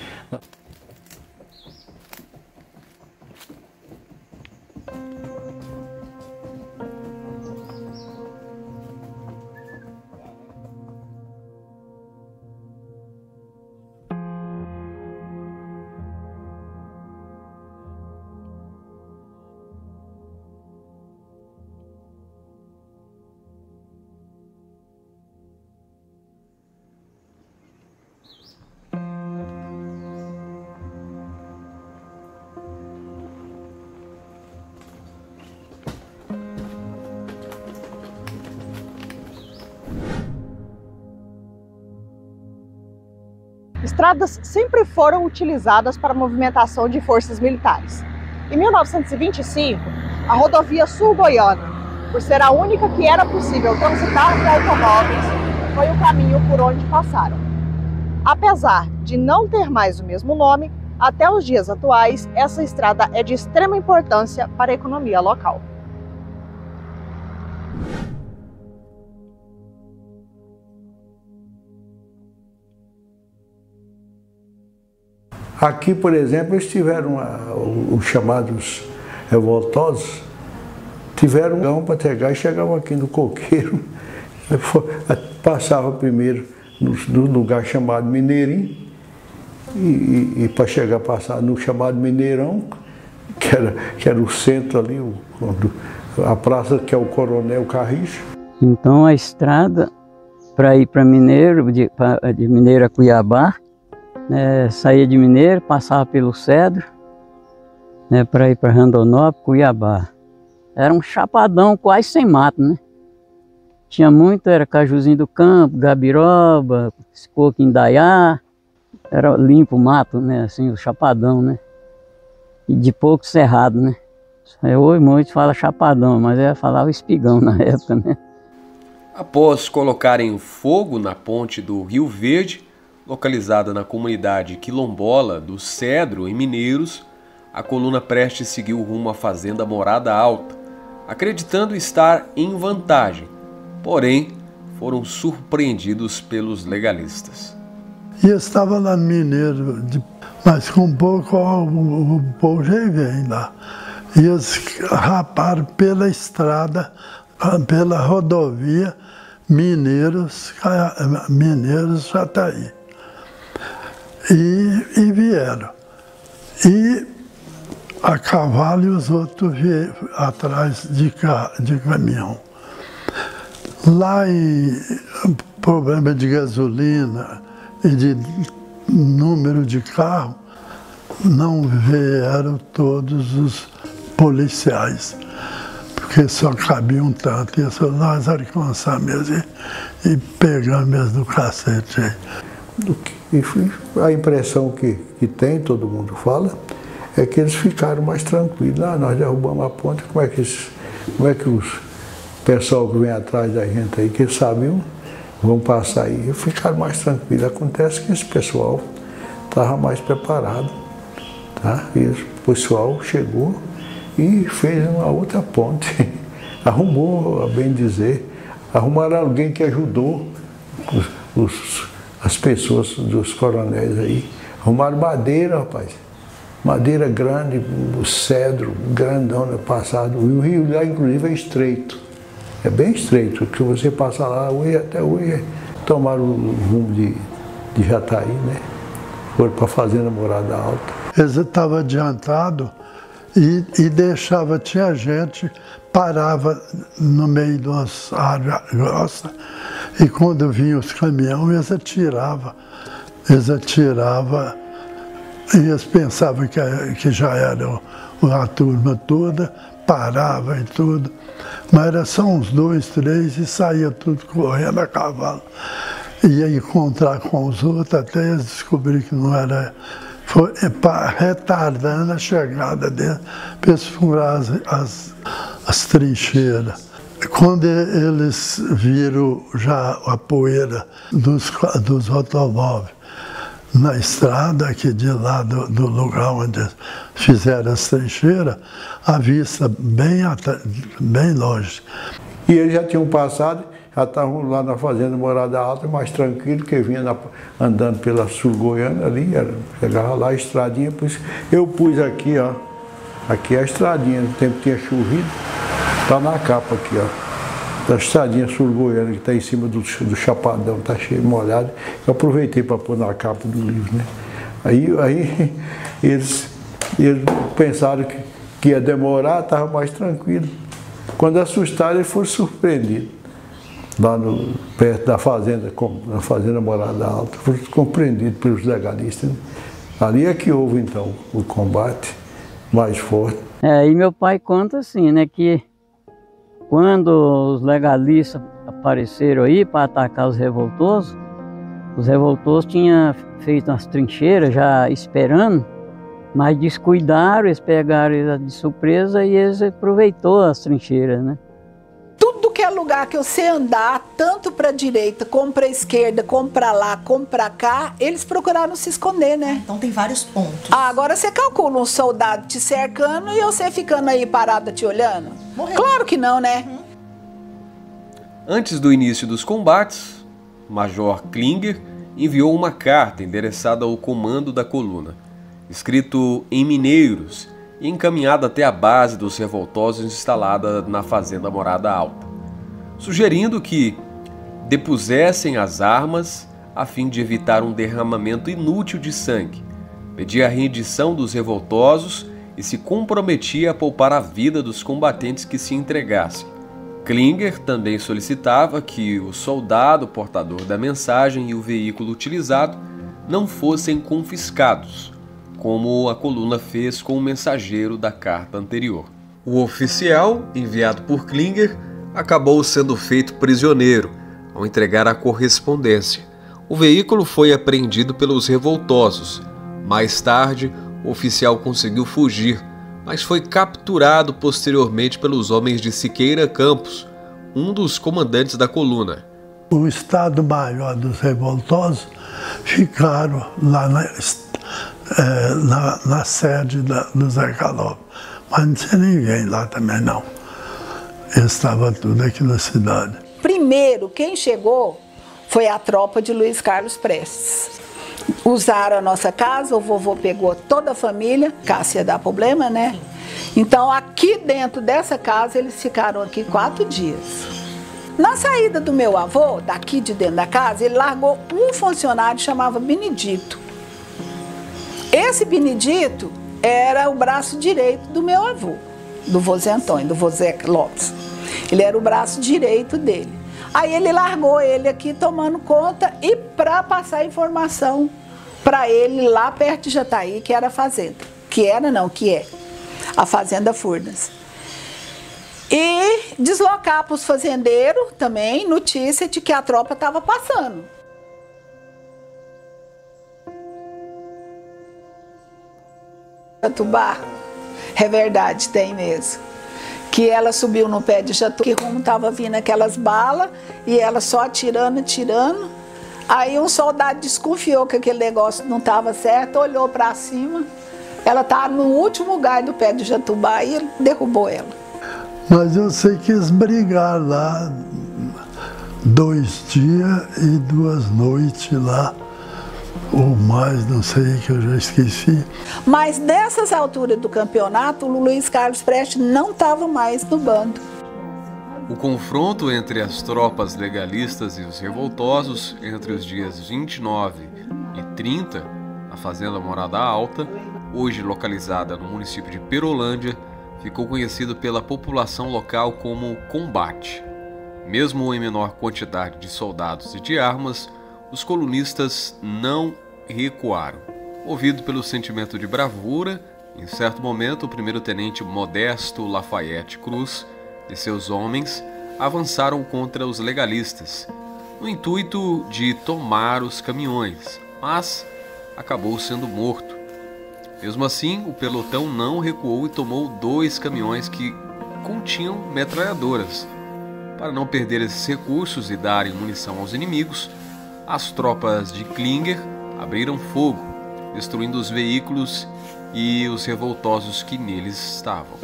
A: Estradas sempre foram utilizadas para a movimentação de forças militares. Em 1925, a rodovia Sul-Goiana, por ser a única que era possível transitar com automóveis, foi o caminho por onde passaram. Apesar de não ter mais o mesmo nome, até os dias atuais, essa estrada é de extrema importância para a economia local.
F: Aqui, por exemplo, eles tiveram os chamados revoltosos, tiveram um gão para chegar e chegavam aqui no coqueiro, passavam primeiro no lugar chamado Mineirinho, e para chegar a passar no chamado Mineirão, que era o centro ali, a praça que é o Coronel Carricho.
H: Então a estrada para ir para Mineiro, de Mineiro a Cuiabá, saía de Mineiro, passava pelo Cedro, para ir para Rondonópolis, Cuiabá. Era um chapadão quase sem mato, né? Tinha muito, era Cajuzinho do Campo, Gabiroba, Coco Indaiá, era limpo o mato, né? Assim, o chapadão, né? E de pouco cerrado, né? Hoje muitos falam chapadão, mas eu falava espigão na época, né?
B: Após colocarem o fogo na ponte do Rio Verde, localizada na comunidade quilombola do Cedro, em Mineiros, a coluna Prestes seguiu rumo à fazenda Morada Alta, acreditando estar em vantagem, porém foram surpreendidos pelos legalistas.
E: E eu estava lá no Mineiro, mas com pouco o povo já vem lá. E eles raparam pela estrada, pela rodovia Mineiros Jataí. E vieram. E a cavalo e os outros vieram atrás de caminhão. Lá em problema de gasolina e de número de carro, não vieram todos os policiais, porque só cabiam tanto. E eu falei, nós vamos alcançar mesmo e pegamos mesmo do cacete aí.
F: E a impressão que tem, todo mundo fala, é que eles ficaram mais tranquilos. Nós derrubamos a ponte, como é que os pessoal que vem atrás da gente aí, que sabiam, vão passar aí, ficaram mais tranquilos. Acontece que esse pessoal estava mais preparado, tá? E o pessoal chegou e fez uma outra ponte. Arrumou, a bem dizer, arrumaram alguém que ajudou as pessoas dos coronéis aí. Arrumaram madeira, rapaz. Madeira grande, o cedro, grandão no passado. E o rio lá, inclusive, é estreito. É bem estreito, que você passa lá, até hoje, tomaram o rumo de Jataí, né? Foram para a fazenda Morada Alta.
E: Eles estavam adiantados e deixava, tinha gente, parava no meio de umas áreas grossas e quando vinham os caminhões, eles atiravam. E eles pensavam que já era a turma toda, parava e tudo. Mas era só uns 2, 3 e saía tudo correndo a cavalo. Ia encontrar com os outros até eles descobriram que não era. Foi retardando a chegada deles para eles furar as trincheiras. Quando eles viram já a poeira dos automóveis na estrada aqui de lá do lugar onde fizeram as trincheiras, a vista bem longe.
F: E eles já tinham passado, já estavam lá na fazenda Morada Alta, mais tranquilo, que vinha andando pela sul goiana ali, chegava lá a estradinha, por isso eu pus aqui, ó, aqui é a estradinha, no tempo tinha chovido, tá na capa aqui, ó. Da estradinha sul-goiana que está em cima do chapadão, está cheio, molhado. Eu aproveitei para pôr na capa do livro, né? Aí eles pensaram que ia demorar, estava mais tranquilo. Quando assustaram, eles foram surpreendidos. Lá perto da fazenda, na fazenda Morada Alta, foram compreendidos pelos legalistas, né? Ali é que houve, então, o combate mais forte.
H: E meu pai conta assim, né, que quando os legalistas apareceram aí para atacar os revoltosos tinham feito umas trincheiras já esperando, mas descuidaram, eles pegaram eles de surpresa e eles aproveitou as trincheiras, né?
J: Tudo que é lugar que você andar, tanto para a direita, como para a esquerda, como para lá, como para cá, eles procuraram se esconder, né?
O: Então tem vários pontos.
J: Agora você calcula um soldado te cercando e você ficando aí parada te olhando? Morreu. Claro que não, né?
B: Antes do início dos combates, o Major Klinger enviou uma carta endereçada ao comando da coluna, escrito em mineiros e encaminhada até a base dos revoltosos instalada na fazenda Morada Alta, sugerindo que depusessem as armas a fim de evitar um derramamento inútil de sangue, pedia a rendição dos revoltosos e se comprometia a poupar a vida dos combatentes que se entregassem. Klinger também solicitava que o soldado portador da mensagem e o veículo utilizado não fossem confiscados, como a coluna fez com o mensageiro da carta anterior. O oficial, enviado por Klinger, acabou sendo feito prisioneiro ao entregar a correspondência. O veículo foi apreendido pelos revoltosos. Mais tarde, o oficial conseguiu fugir, mas foi capturado posteriormente pelos homens de Siqueira Campos, um dos comandantes da coluna.
E: O Estado-Maior dos revoltosos ficaram lá na sede do Zé Calói, mas não tinha ninguém lá também não. Estava tudo aqui na cidade.
J: Primeiro, quem chegou foi a tropa de Luiz Carlos Prestes. Usaram a nossa casa, o vovô pegou toda a família, Cássia dá problema, né? Então aqui dentro dessa casa eles ficaram aqui 4 dias. Na saída do meu avô, daqui de dentro da casa, ele largou um funcionário que chamava Benedito. Esse Benedito era o braço direito do meu avô, do vô Zé Antônio, do vô Zé Lopes. Ele era o braço direito dele. Aí ele largou ele aqui tomando conta e para passar informação para ele lá perto de Jataí, que era a fazenda. Que era não, que é a Fazenda Furnas. E deslocar para os fazendeiros também notícia de que a tropa estava passando. Jatubá, é verdade, tem mesmo. Que ela subiu no pé de Jatubá, que rumo estava vindo aquelas balas, e ela só atirando, atirando. Aí um soldado desconfiou que aquele negócio não estava certo, olhou para cima. Ela estava no último lugar do pé de Jatubá e ele derrubou ela.
E: Mas eu sei que eles brigaram lá 2 dias e 2 noites lá, ou mais, não sei, que eu já esqueci.
J: Mas nessas alturas do campeonato, o Luiz Carlos Prestes não estava mais no bando.
B: O confronto entre as tropas legalistas e os revoltosos entre os dias 29 e 30, na Fazenda Morada Alta, hoje localizada no município de Perolândia, ficou conhecido pela população local como combate. Mesmo em menor quantidade de soldados e de armas, os colunistas não recuaram. Movido pelo sentimento de bravura, em certo momento o primeiro-tenente Modesto Lafayette Cruz e seus homens avançaram contra os legalistas, no intuito de tomar os caminhões, mas acabou sendo morto. Mesmo assim, o pelotão não recuou e tomou 2 caminhões que continham metralhadoras. Para não perder esses recursos e darem munição aos inimigos, as tropas de Klinger abriram fogo, destruindo os veículos e os revoltosos que neles estavam.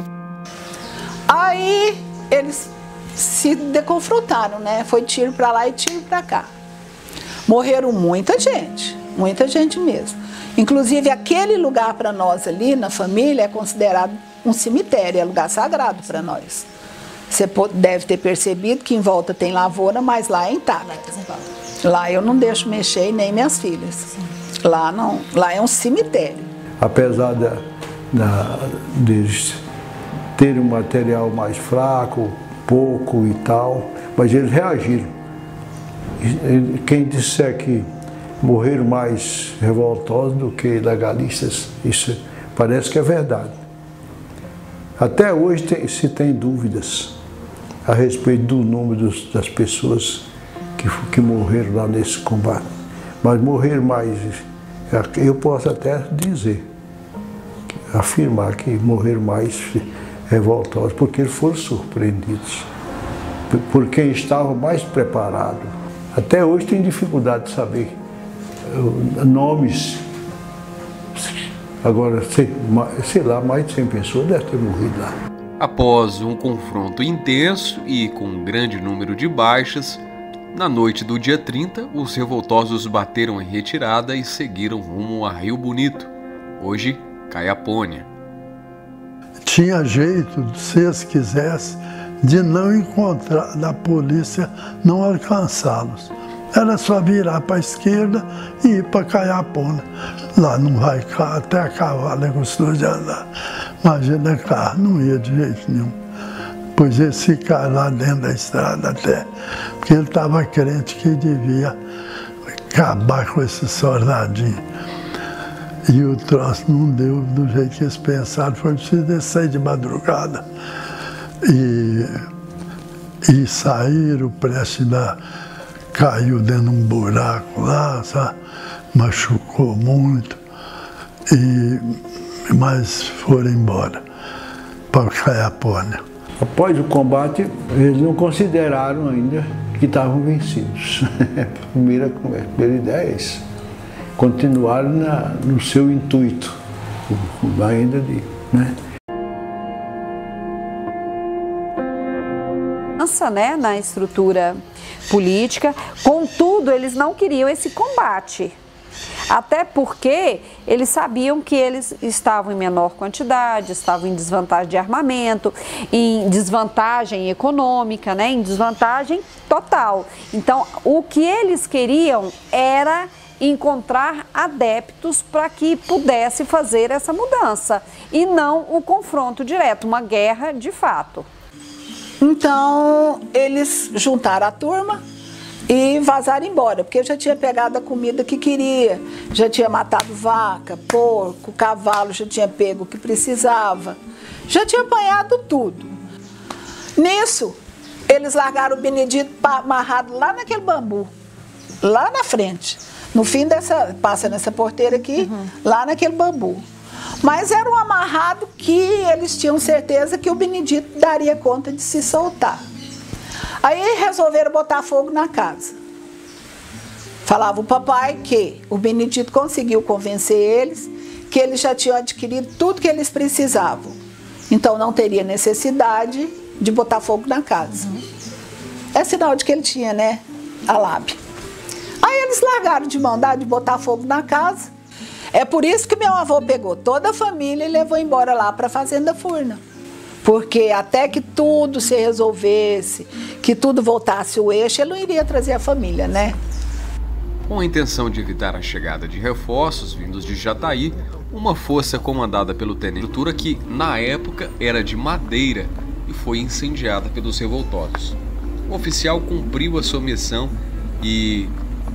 J: Aí eles se deconfrontaram, né? Foi tiro para lá e tiro para cá. Morreram muita gente mesmo. Inclusive, aquele lugar para nós ali, na família, é considerado um cemitério, é lugar sagrado para nós. Você deve ter percebido que em volta tem lavoura, mas lá é intacto. Lá eu não deixo mexer, nem minhas filhas. Lá não, lá é um cemitério.
F: Apesar de terem um material mais fraco, pouco e tal, mas eles reagiram. Quem disser que morreram mais revoltosos do que legalistas, isso parece que é verdade. Até hoje se tem dúvidas a respeito do número das pessoas que morreram lá nesse combate. Mas morreram mais, eu posso até dizer, afirmar que morreram mais revoltosos, porque eles foram surpreendidos por quem estava mais preparado. Até hoje tem dificuldade de saber nomes. Agora, sei lá, mais de 100 pessoas devem ter morrido lá.
B: Após um confronto intenso e com um grande número de baixas, na noite do dia 30, os revoltosos bateram em retirada e seguiram rumo a Rio Bonito, hoje Caiapônia.
E: Tinha jeito, se eles quisessem, de não encontrar, da polícia não alcançá-los. Era só virar para a esquerda e ir para Caiapônia. Lá não vai carro, até a cavalo gostou de andar. Imagina carro, não ia de jeito nenhum. Pois eles ficaram lá dentro da estrada até, porque ele estava crente que devia acabar com esse soldadinho. E o troço não deu do jeito que eles pensaram, foi preciso sair de madrugada. E saíram, o Prestes caiu dentro de um buraco lá, sabe? Machucou muito, mas foram embora para Caiapônia.
F: Após o combate, eles não consideraram ainda que estavam vencidos. A primeira ideia é essa. Continuaram no seu intuito, ainda de, né?
C: Né, na estrutura política, contudo, eles não queriam esse combate. Até porque eles sabiam que eles estavam em menor quantidade, estavam em desvantagem de armamento, em desvantagem econômica, né, em desvantagem total. Então, o que eles queriam era encontrar adeptos para que pudesse fazer essa mudança e não o confronto direto, uma guerra de fato.
J: Então, eles juntaram a turma e vazaram embora, porque já tinha pegado a comida que queria, já tinha matado vaca, porco, cavalo, já tinha pego o que precisava, já tinha apanhado tudo. Nisso, eles largaram o Benedito amarrado lá naquele bambu, lá na frente. No fim passa nessa porteira aqui, lá naquele bambu. Mas era um amarrado que eles tinham certeza que o Benedito daria conta de se soltar. Aí resolveram botar fogo na casa. Falava o papai que o Benedito conseguiu convencer eles que eles já tinham adquirido tudo que eles precisavam. Então não teria necessidade de botar fogo na casa. É sinal de que ele tinha, né, a lábia. Aí eles largaram de mão dada de botar fogo na casa. É por isso que meu avô pegou toda a família e levou embora lá para a Fazenda Furna. Porque até que tudo se resolvesse, que tudo voltasse ao eixo, ele não iria trazer a família, né?
B: Com a intenção de evitar a chegada de reforços vindos de Jataí, uma força comandada pelo tenente Tura, que na época era de madeira e foi incendiada pelos revoltosos. O oficial cumpriu a sua missão e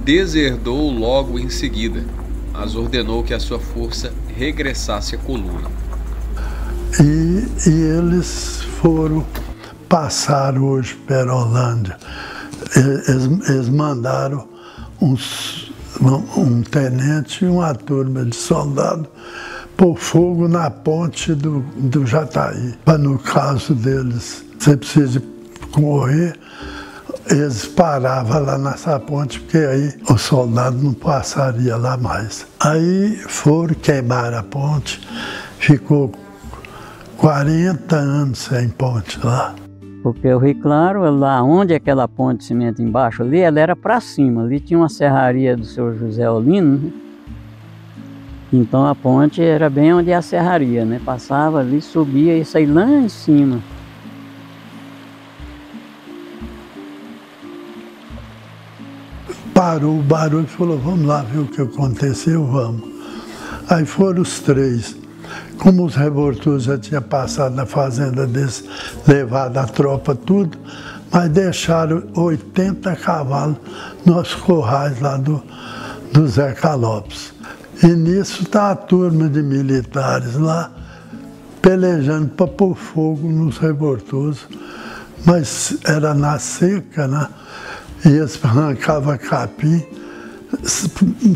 B: deserdou logo em seguida, mas ordenou que a sua força regressasse à coluna.
E: E eles passaram hoje para a Holândia. Eles mandaram um tenente e uma turma de soldados pôr fogo na ponte do Jataí. Para no caso deles, você precisa correr, eles paravam lá nessa ponte, porque aí o soldado não passaria lá mais. Aí foram queimar a ponte, ficou 40 anos sem ponte lá.
H: Porque o Rio Claro, lá onde aquela ponte de cimento embaixo ali, ela era para cima. Ali tinha uma serraria do seu José Olino, né? Então a ponte era bem onde é a serraria, né? Passava ali, subia e saía lá em cima.
E: Parou o barulho e falou, vamos lá ver o que aconteceu, vamos. Aí foram os três. Como os revoltosos já tinham passado na fazenda deles, levado a tropa tudo, mas deixaram 80 cavalos nos corrais lá do Zé Calopes. E nisso está a turma de militares lá, pelejando para pôr fogo nos revoltosos. Mas era na seca, né? E eles arrancavam capim,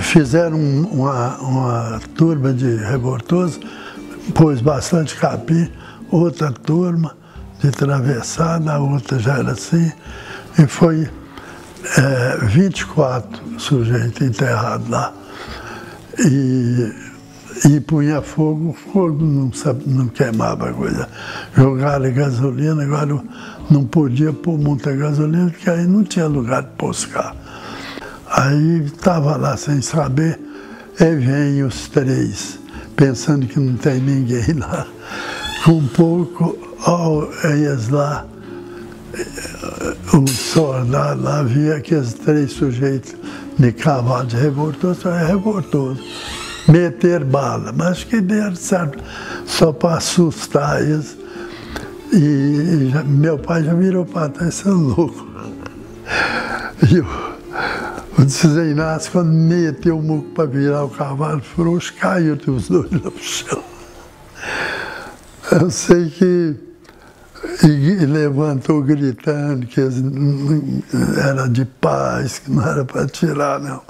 E: fizeram uma turma de revoltosos, pôs bastante capim, outra turma de travessada, a outra já era assim, e foi 24 sujeitos enterrados lá. E punha fogo, o fogo não queimava a coisa. Jogaram gasolina, agora não podia pôr muita gasolina, porque aí não tinha lugar de poscar. Aí estava lá sem saber, e vem os três, pensando que não tem ninguém lá. Um pouco, eles lá, o soldado lá via aqueles três sujeitos de cavalo de revoltoso, meter bala, mas que deram certo, só para assustar eles. E meu pai já virou para trás, você é louco. E o Zé Inácio, quando meteu o muco para virar o cavalo frouxo, caiu os dois lá pro chão. Eu sei que e levantou gritando que era de paz, que não era para tirar, não.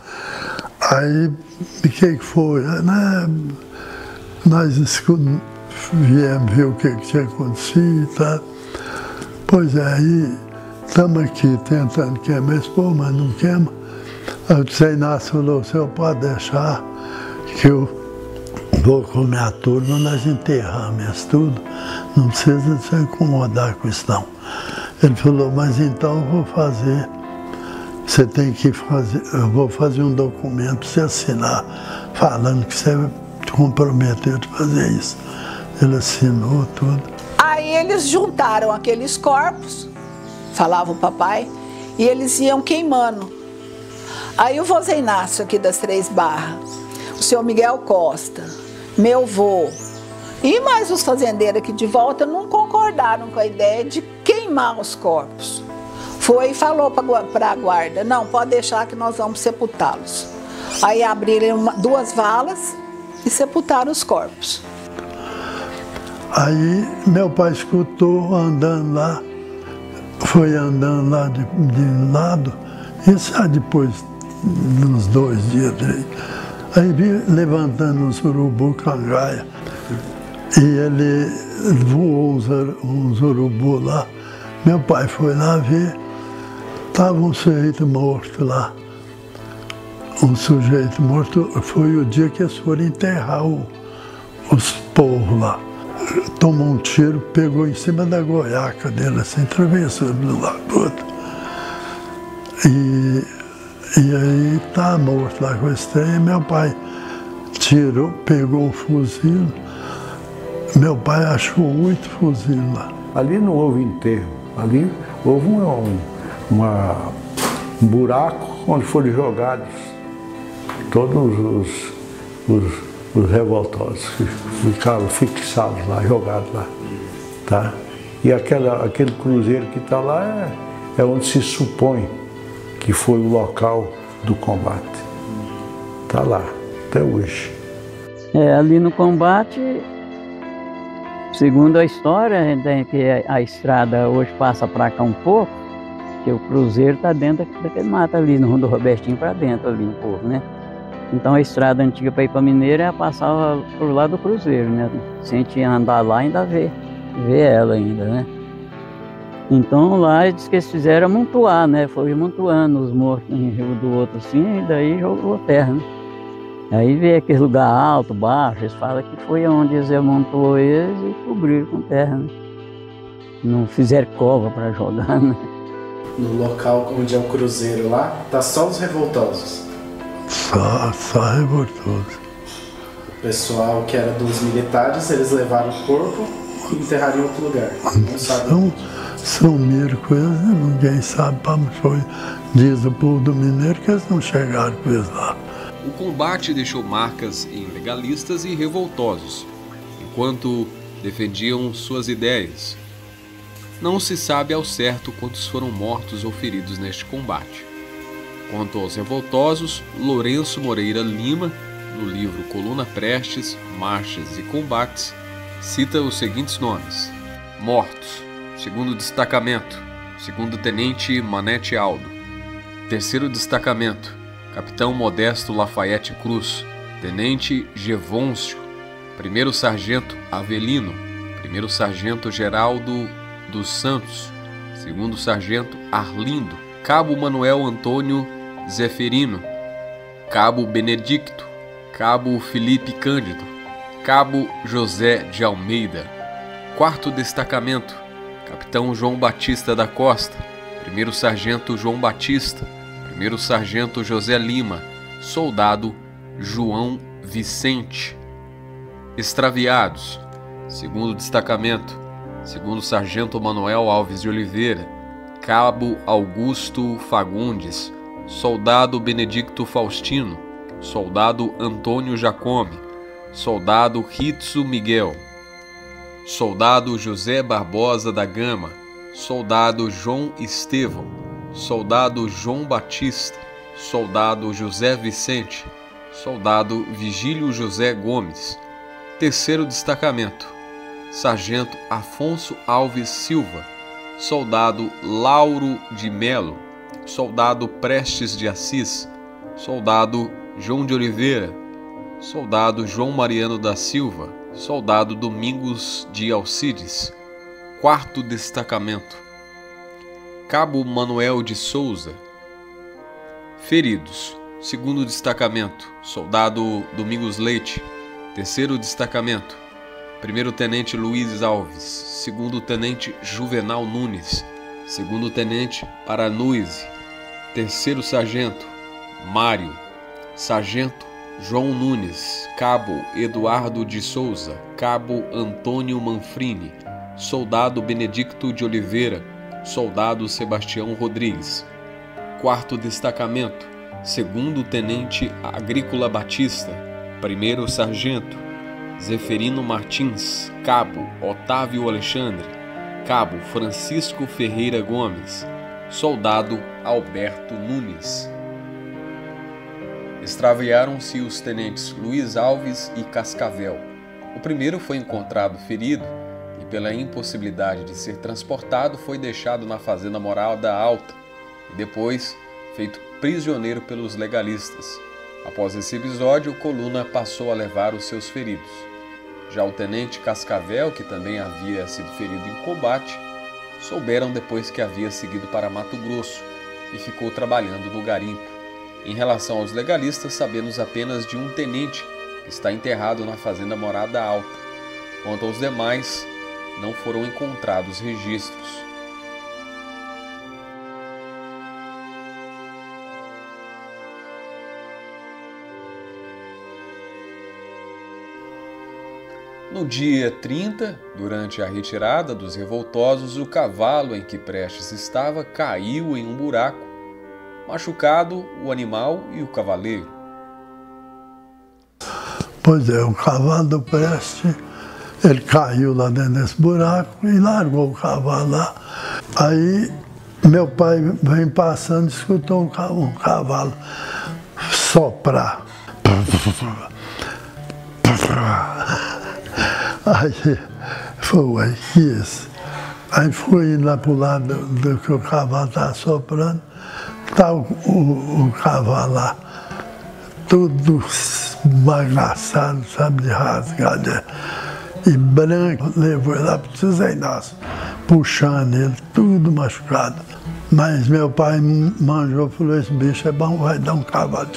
E: Aí, o que foi? Nós viemos ver o que tinha acontecido e tal. Pois é, aí estamos aqui tentando queimar esse povo, mas não queima. Aí o Zé Inácio falou, o senhor pode deixar que eu vou com a minha turma, nós enterramos tudo, não precisa se incomodar com isso não. Ele falou, mas então eu vou fazer, você tem que fazer, eu vou fazer um documento para você assinar, falando que você comprometeu de fazer isso. Ele assinou tudo.
J: Aí eles juntaram aqueles corpos, falava o papai, e eles iam queimando. Aí o vô Zé Inácio aqui das Três Barras, o senhor Miguel Costa, meu vô, e mais os fazendeiros aqui de volta não concordaram com a ideia de queimar os corpos. Foi e falou para a guarda, não, pode deixar que nós vamos sepultá-los. Aí abriram 2 valas e sepultaram os corpos.
E: Aí meu pai escutou andando lá, foi andando lá de lado, e já depois de uns 2 dias, aí vi levantando um urubu cangaia. E ele voou uns urubu lá. Meu pai foi lá ver, estava um sujeito morto lá. Um sujeito morto, foi o dia que eles foram enterrar os povos lá. Tomou um tiro, pegou em cima da goiaca dele, assim, atravessou de um lado para o outro. E aí tá morto lá com esse trem. Meu pai tirou, pegou o fuzil. Meu pai achou 8 fuzis lá.
F: Ali não houve enterro, ali houve um buraco onde foram jogados todos os revoltosos que ficaram fixados lá, jogados lá. Tá? E aquele cruzeiro que está lá é onde se supõe que foi o local do combate. Está lá, até hoje.
H: Ali no combate, segundo a história, que a estrada hoje passa para cá um pouco, que o cruzeiro está dentro daquele mato ali, no Rundo Robertinho para dentro ali um pouco, né? Então a estrada antiga para ir para Mineira passava por lá do cruzeiro, né? Se a gente andar lá ainda vê ela ainda, né? Então lá diz que eles fizeram amontoar, né? Foi amontoando os mortos em rio do outro assim, e daí jogou terra, né? Aí vê aquele lugar alto, baixo, eles falam que foi onde eles amontoou eles e cobriram com terra, né? Não fizeram cova para jogar, né?
O: No local onde é o cruzeiro lá, tá só os revoltosos?
E: Só revoltosos.
O: O pessoal que era dos militares, eles levaram o corpo e enterraram em outro lugar. Não sabe.
E: Sumiram com eles, ninguém sabe para onde foi. Diz o povo do Mineiro que eles não chegaram com eles lá.
B: O combate deixou marcas em legalistas e revoltosos, enquanto defendiam suas ideias. Não se sabe ao certo quantos foram mortos ou feridos neste combate. Quanto aos revoltosos, Lourenço Moreira Lima, no livro Coluna Prestes, Marchas e Combates, cita os seguintes nomes: mortos, 2º Destacamento, 2º Tenente Manete Aldo, 3º Destacamento, Capitão Modesto Lafayette Cruz, Tenente Gevôncio, 1º Sargento Avelino, 1º Sargento Geraldo dos Santos, 2º Sargento Arlindo, Cabo Manuel Antônio Zeferino, Cabo Benedicto, Cabo Felipe Cândido, Cabo José de Almeida, 4º Destacamento, Capitão João Batista da Costa, 1º Sargento João Batista, 1º Sargento José Lima, Soldado João Vicente. Extraviados, 2º Destacamento, 2º Sargento Manuel Alves de Oliveira, Cabo Augusto Fagundes, Soldado Benedicto Faustino, Soldado Antônio Jacome, Soldado Ritsu Miguel, Soldado José Barbosa da Gama, Soldado João Estevão, Soldado João Batista, Soldado José Vicente, Soldado Vigílio José Gomes. 3º Destacamento, Sargento Afonso Alves Silva, Soldado Lauro de Melo, Soldado Prestes de Assis, Soldado João de Oliveira, Soldado João Mariano da Silva, Soldado Domingos de Alcides. 4º Destacamento, Cabo Manuel de Souza. Feridos, 2º Destacamento, Soldado Domingos Leite, 3º Destacamento, 1º Tenente Luiz Alves, 2º Tenente Juvenal Nunes, 2º Tenente Paranuise, 3º Sargento Mário, Sargento João Nunes, Cabo Eduardo de Souza, Cabo Antônio Manfrini, Soldado Benedicto de Oliveira, Soldado Sebastião Rodrigues. 4º Destacamento, segundo tenente agrícola Batista, primeiro sargento Zeferino Martins, cabo Otávio Alexandre, cabo Francisco Ferreira Gomes, soldado Alberto Nunes. Extraviaram-se os tenentes Luiz Alves e Cascavel. O primeiro foi encontrado ferido e, pela impossibilidade de ser transportado, foi deixado na fazenda Morada Alta e depois feito prisioneiro pelos legalistas. Após esse episódio, Coluna passou a levar os seus feridos. Já o tenente Cascavel, que também havia sido ferido em combate, souberam depois que havia seguido para Mato Grosso e ficou trabalhando no garimpo. Em relação aos legalistas, sabemos apenas de um tenente que está enterrado na fazenda Morada Alta. Quanto aos demais, não foram encontrados registros. No dia 30, durante a retirada dos revoltosos, o cavalo em que Prestes estava caiu em um buraco, machucado o animal e o cavaleiro.
E: Pois é, o cavalo do Prestes, ele caiu lá dentro desse buraco e largou o cavalo lá. Aí meu pai vem passando e escutou um cavalo soprar. Aí foi isso. Aí fui lá para o lado do que o cavalo estava soprando, está o cavalo lá, tudo bagaçado, sabe, de rasgado. E branco, levou lá para o Zé Inácio, puxando ele, tudo machucado. Mas meu pai manjou, falou, esse bicho é bom, vai dar um cavalo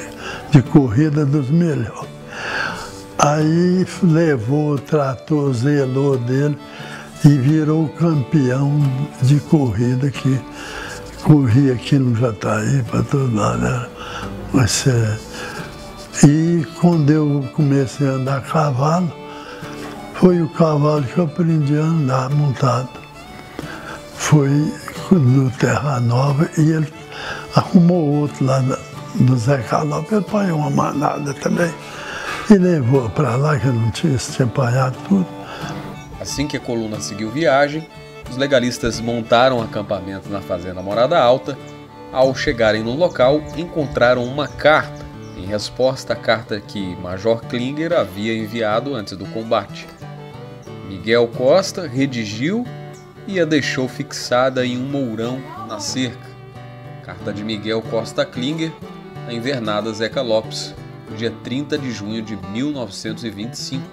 E: de corrida dos melhores. Aí levou o trator, zelou dele e virou campeão de corrida que corria aqui no Jataí, para todo lado. Né? E quando eu comecei a andar a cavalo, foi o cavalo que eu aprendi a andar montado. Foi do Terra Nova e ele arrumou outro lá do Zé Calop, ele põe uma manada também. E levou para lá, que não tinha apanhado tudo.
B: Assim que a coluna seguiu viagem, os legalistas montaram acampamento na fazenda Morada Alta. Ao chegarem no local, encontraram uma carta, em resposta à carta que Major Klinger havia enviado antes do combate. Miguel Costa redigiu e a deixou fixada em um mourão na cerca. Carta de Miguel Costa Klinger, na invernada Zeca Lopes, dia 30 de junho de 1925,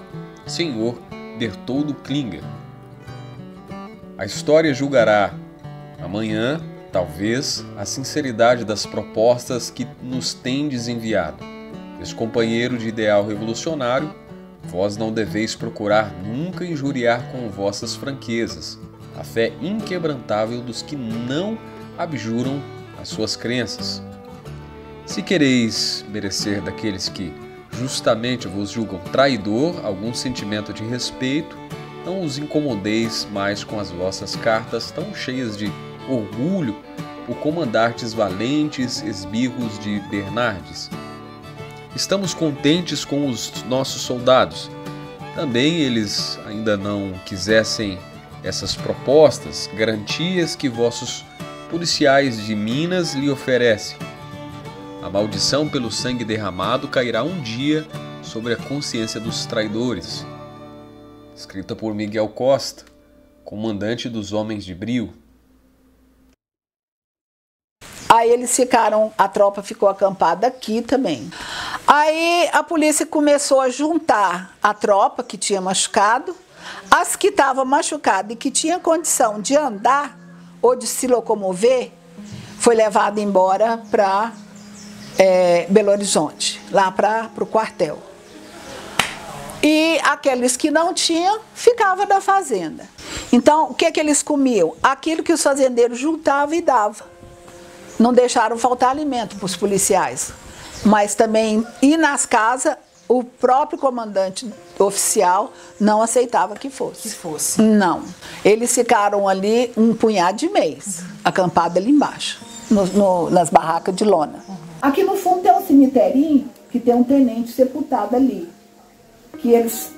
B: senhor Bertoldo Klinger. A história julgará amanhã, talvez, a sinceridade das propostas que nos tendes enviado. Ex-companheiro de ideal revolucionário, vós não deveis procurar nunca injuriar com vossas franquezas a fé inquebrantável dos que não abjuram as suas crenças. Se quereis merecer daqueles que justamente vos julgam traidor algum sentimento de respeito, não os incomodeis mais com as vossas cartas tão cheias de orgulho por comandartes valentes esbirros de Bernardes. Estamos contentes com os nossos soldados. Também eles ainda não quisessem essas propostas, garantias que vossos policiais de Minas lhe oferecem. A maldição pelo sangue derramado cairá um dia sobre a consciência dos traidores. Escrita por Miguel Costa, comandante dos Homens de Brio.
J: Aí eles ficaram, a tropa ficou acampada aqui também. Aí a polícia começou a juntar a tropa que tinha machucado, as que estavam machucadas e que tinham condição de andar ou de se locomover, foi levada embora para Belo Horizonte, lá para o quartel. E aqueles que não tinham, ficavam na fazenda. Então, o que eles comiam? Aquilo que os fazendeiros juntavam e davam. Não deixaram faltar alimento para os policiais. Mas também, e nas casas, o próprio comandante oficial não aceitava que fosse. Não. Eles ficaram ali um punhado de mês, acampados ali embaixo, nas barracas de lona. Aqui no fundo tem um cemiterinho que tem um tenente sepultado ali. Que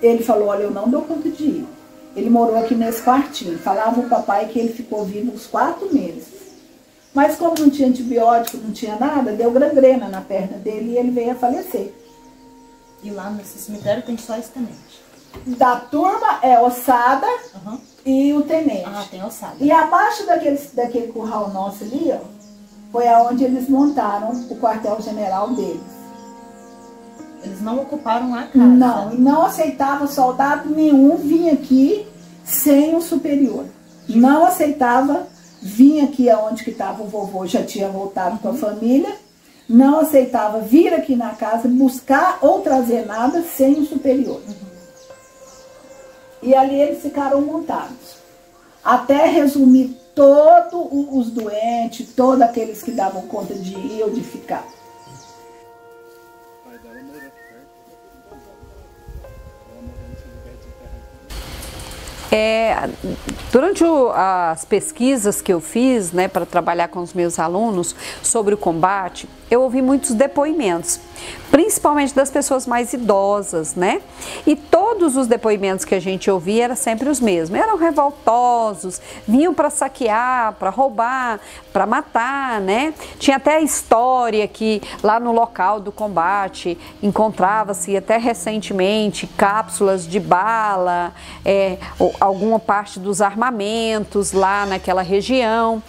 J: ele falou, olha, eu não dou conta de ir. Ele morou aqui nesse quartinho. Falava o papai que ele ficou vivo uns 4 meses. Mas como não tinha antibiótico, não tinha nada, deu gangrena na perna dele e ele veio a falecer.
L: E lá nesse cemitério tem só esse tenente?
J: Da turma é Ossada e o tenente.
L: Ah, tem Ossada.
J: E abaixo daquele curral nosso ali, ó, foi aonde eles montaram o quartel-general deles.
L: Eles não ocuparam a casa?
J: Não, e não aceitava soldado nenhum vir aqui sem o superior. Não aceitava vir aqui aonde que estava o vovô, já tinha voltado com a família. Não aceitava vir aqui na casa, buscar ou trazer nada sem o superior. E ali eles ficaram montados. Até resumir todos os doentes, todos aqueles que davam conta de ir ou de ficar.
C: Durante as pesquisas que eu fiz, né, para trabalhar com os meus alunos sobre o combate, eu ouvi muitos depoimentos, principalmente das pessoas mais idosas, né? E todos os depoimentos que a gente ouvia eram sempre os mesmos. Eram revoltosos, vinham para saquear, para roubar, para matar, né? Tinha até a história que lá no local do combate encontrava-se até recentemente cápsulas de bala, alguma parte dos armamentos lá naquela região,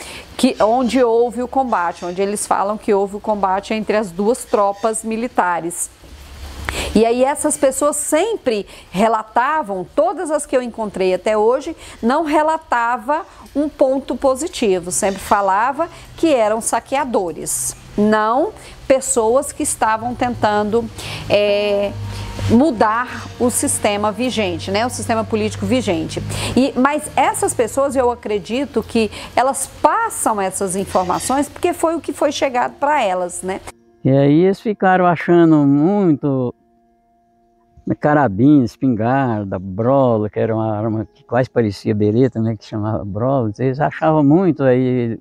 C: onde houve o combate, onde eles falam que houve o combate entre as duas tropas militares. E aí essas pessoas sempre relatavam, todas as que eu encontrei até hoje, não relatava um ponto positivo, sempre falava que eram saqueadores, não pessoas que estavam tentando mudar o sistema vigente, né? O sistema político vigente. Mas essas pessoas, eu acredito que elas passam essas informações porque foi o que foi chegado para elas, né?
H: E aí eles ficaram achando muito carabina, espingarda, brola, que era uma arma que quase parecia bereta, né? Que chamava brola. Eles achavam muito aí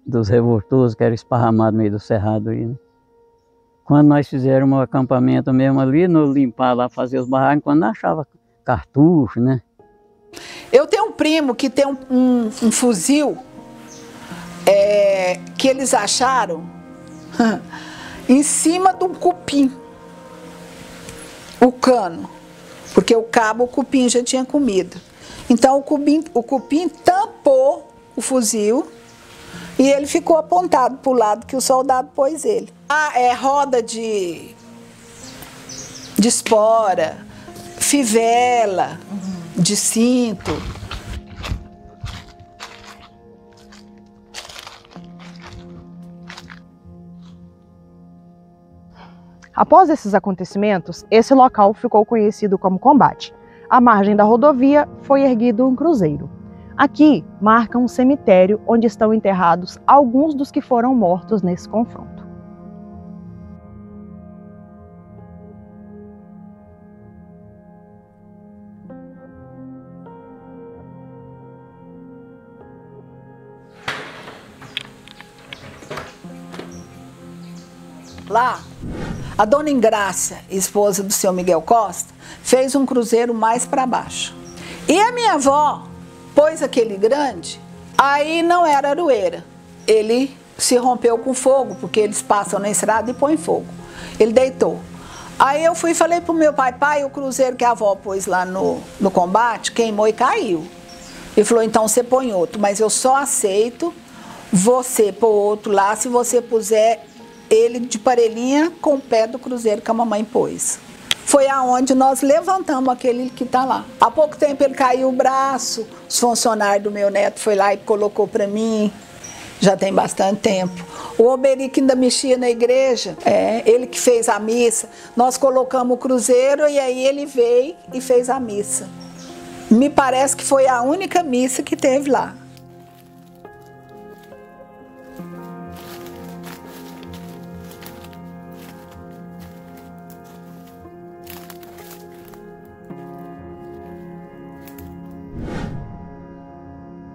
H: dos revoltosos que eram esparramados no meio do cerrado aí, né? Quando nós fizemos um acampamento mesmo ali, no limpar lá, fazer os barracos, quando achava cartucho, né?
J: Eu tenho um primo que tem um fuzil que eles acharam em cima de um cupim, o cano, porque o cabo o cupim já tinha comido. Então o cupim tampou o fuzil e ele ficou apontado para o lado que o soldado pôs ele. Roda de espora, fivela, de cinto.
A: Após esses acontecimentos, esse local ficou conhecido como Combate. À margem da rodovia foi erguido um cruzeiro. Aqui marca um cemitério onde estão enterrados alguns dos que foram mortos nesse confronto.
J: Lá, a dona Ingrácia, esposa do seu Miguel Costa, fez um cruzeiro mais para baixo. E a minha avó pôs aquele grande, aí não era aroeira. Ele se rompeu com fogo, porque eles passam na estrada e põem fogo. Ele deitou. Aí eu fui e falei pro meu pai, o cruzeiro que a avó pôs lá no combate, queimou e caiu. Ele falou, então você põe outro, mas eu só aceito você pôr outro lá se você puser ele de parelhinha com o pé do cruzeiro que a mamãe pôs. Foi aonde nós levantamos aquele que está lá. Há pouco tempo ele caiu o braço, os funcionários do meu neto foi lá e colocou para mim, já tem bastante tempo. O Oberico ainda mexia na igreja, ele que fez a missa. Nós colocamos o cruzeiro e aí ele veio e fez a missa. Me parece que foi a única missa que teve lá.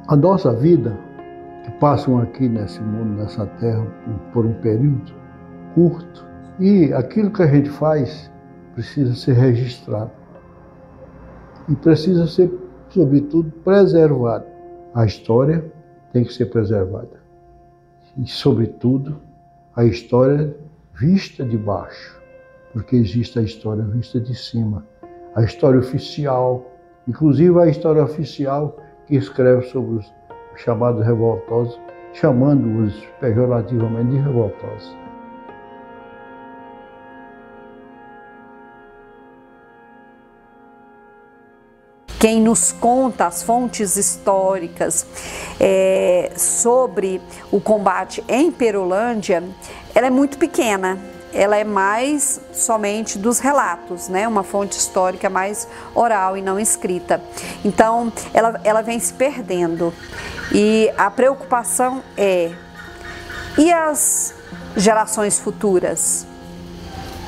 F: A nossa vida, que passam aqui nesse mundo, nessa terra, por um período, curto. E aquilo que a gente faz precisa ser registrado. E precisa ser, sobretudo, preservado. A história tem que ser preservada. E, sobretudo, a história vista de baixo. Porque existe a história vista de cima. A história oficial, inclusive a história oficial que escreve sobre os chamados revoltosos, chamando-os pejorativamente de revoltosos.
C: Quem nos conta as fontes históricas sobre o combate em Perolândia, ela é muito pequena. Ela é mais somente dos relatos, né? Uma fonte histórica mais oral e não escrita. Então, ela vem se perdendo. E a preocupação é, e as gerações futuras?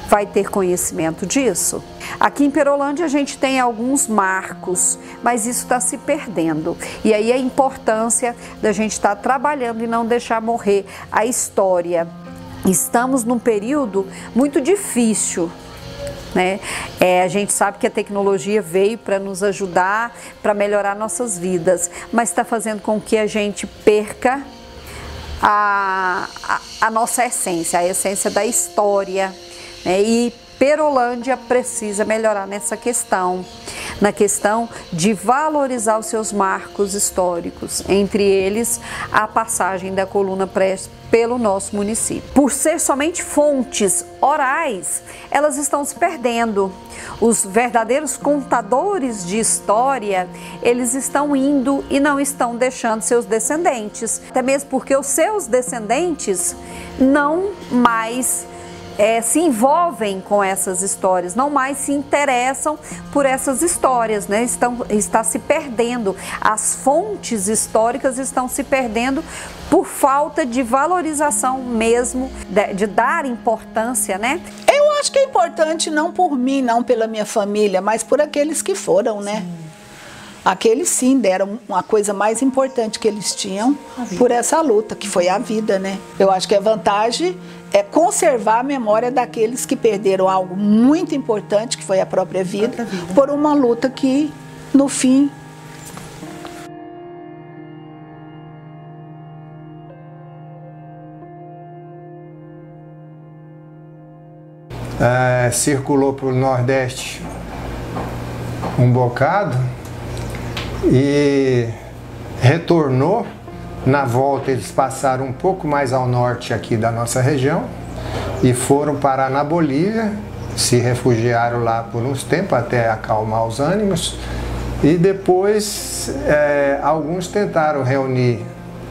C: Vai ter conhecimento disso? Aqui em Perolândia a gente tem alguns marcos, mas isso está se perdendo. E aí a importância da gente estar trabalhando e não deixar morrer a história. Estamos num período muito difícil, né? A gente sabe que a tecnologia veio para nos ajudar, para melhorar nossas vidas, mas está fazendo com que a gente perca a nossa essência, a essência da história, né? E Perolândia precisa melhorar nessa questão, na questão de valorizar os seus marcos históricos, entre eles a passagem da coluna Prestes pelo nosso município. Por ser somente fontes orais, elas estão se perdendo. Os verdadeiros contadores de história, eles estão indo e não estão deixando seus descendentes, até mesmo porque os seus descendentes não mais se envolvem com essas histórias, não mais se interessam por essas histórias, né? Está se perdendo. As fontes históricas estão se perdendo por falta de valorização mesmo, de dar importância, né?
J: Eu acho que é importante não por mim, não pela minha família, mas por aqueles que foram, né? Aqueles sim deram uma coisa mais importante que eles tinham por essa luta, que foi a vida, né? Eu acho que a vantagem é conservar a memória daqueles que perderam algo muito importante, que foi a própria vida, por uma luta que, no fim...
G: Circulou para o Nordeste um bocado e retornou. Na volta eles passaram um pouco mais ao norte aqui da nossa região e foram parar na Bolívia, se refugiaram lá por uns tempos até acalmar os ânimos e depois alguns tentaram reunir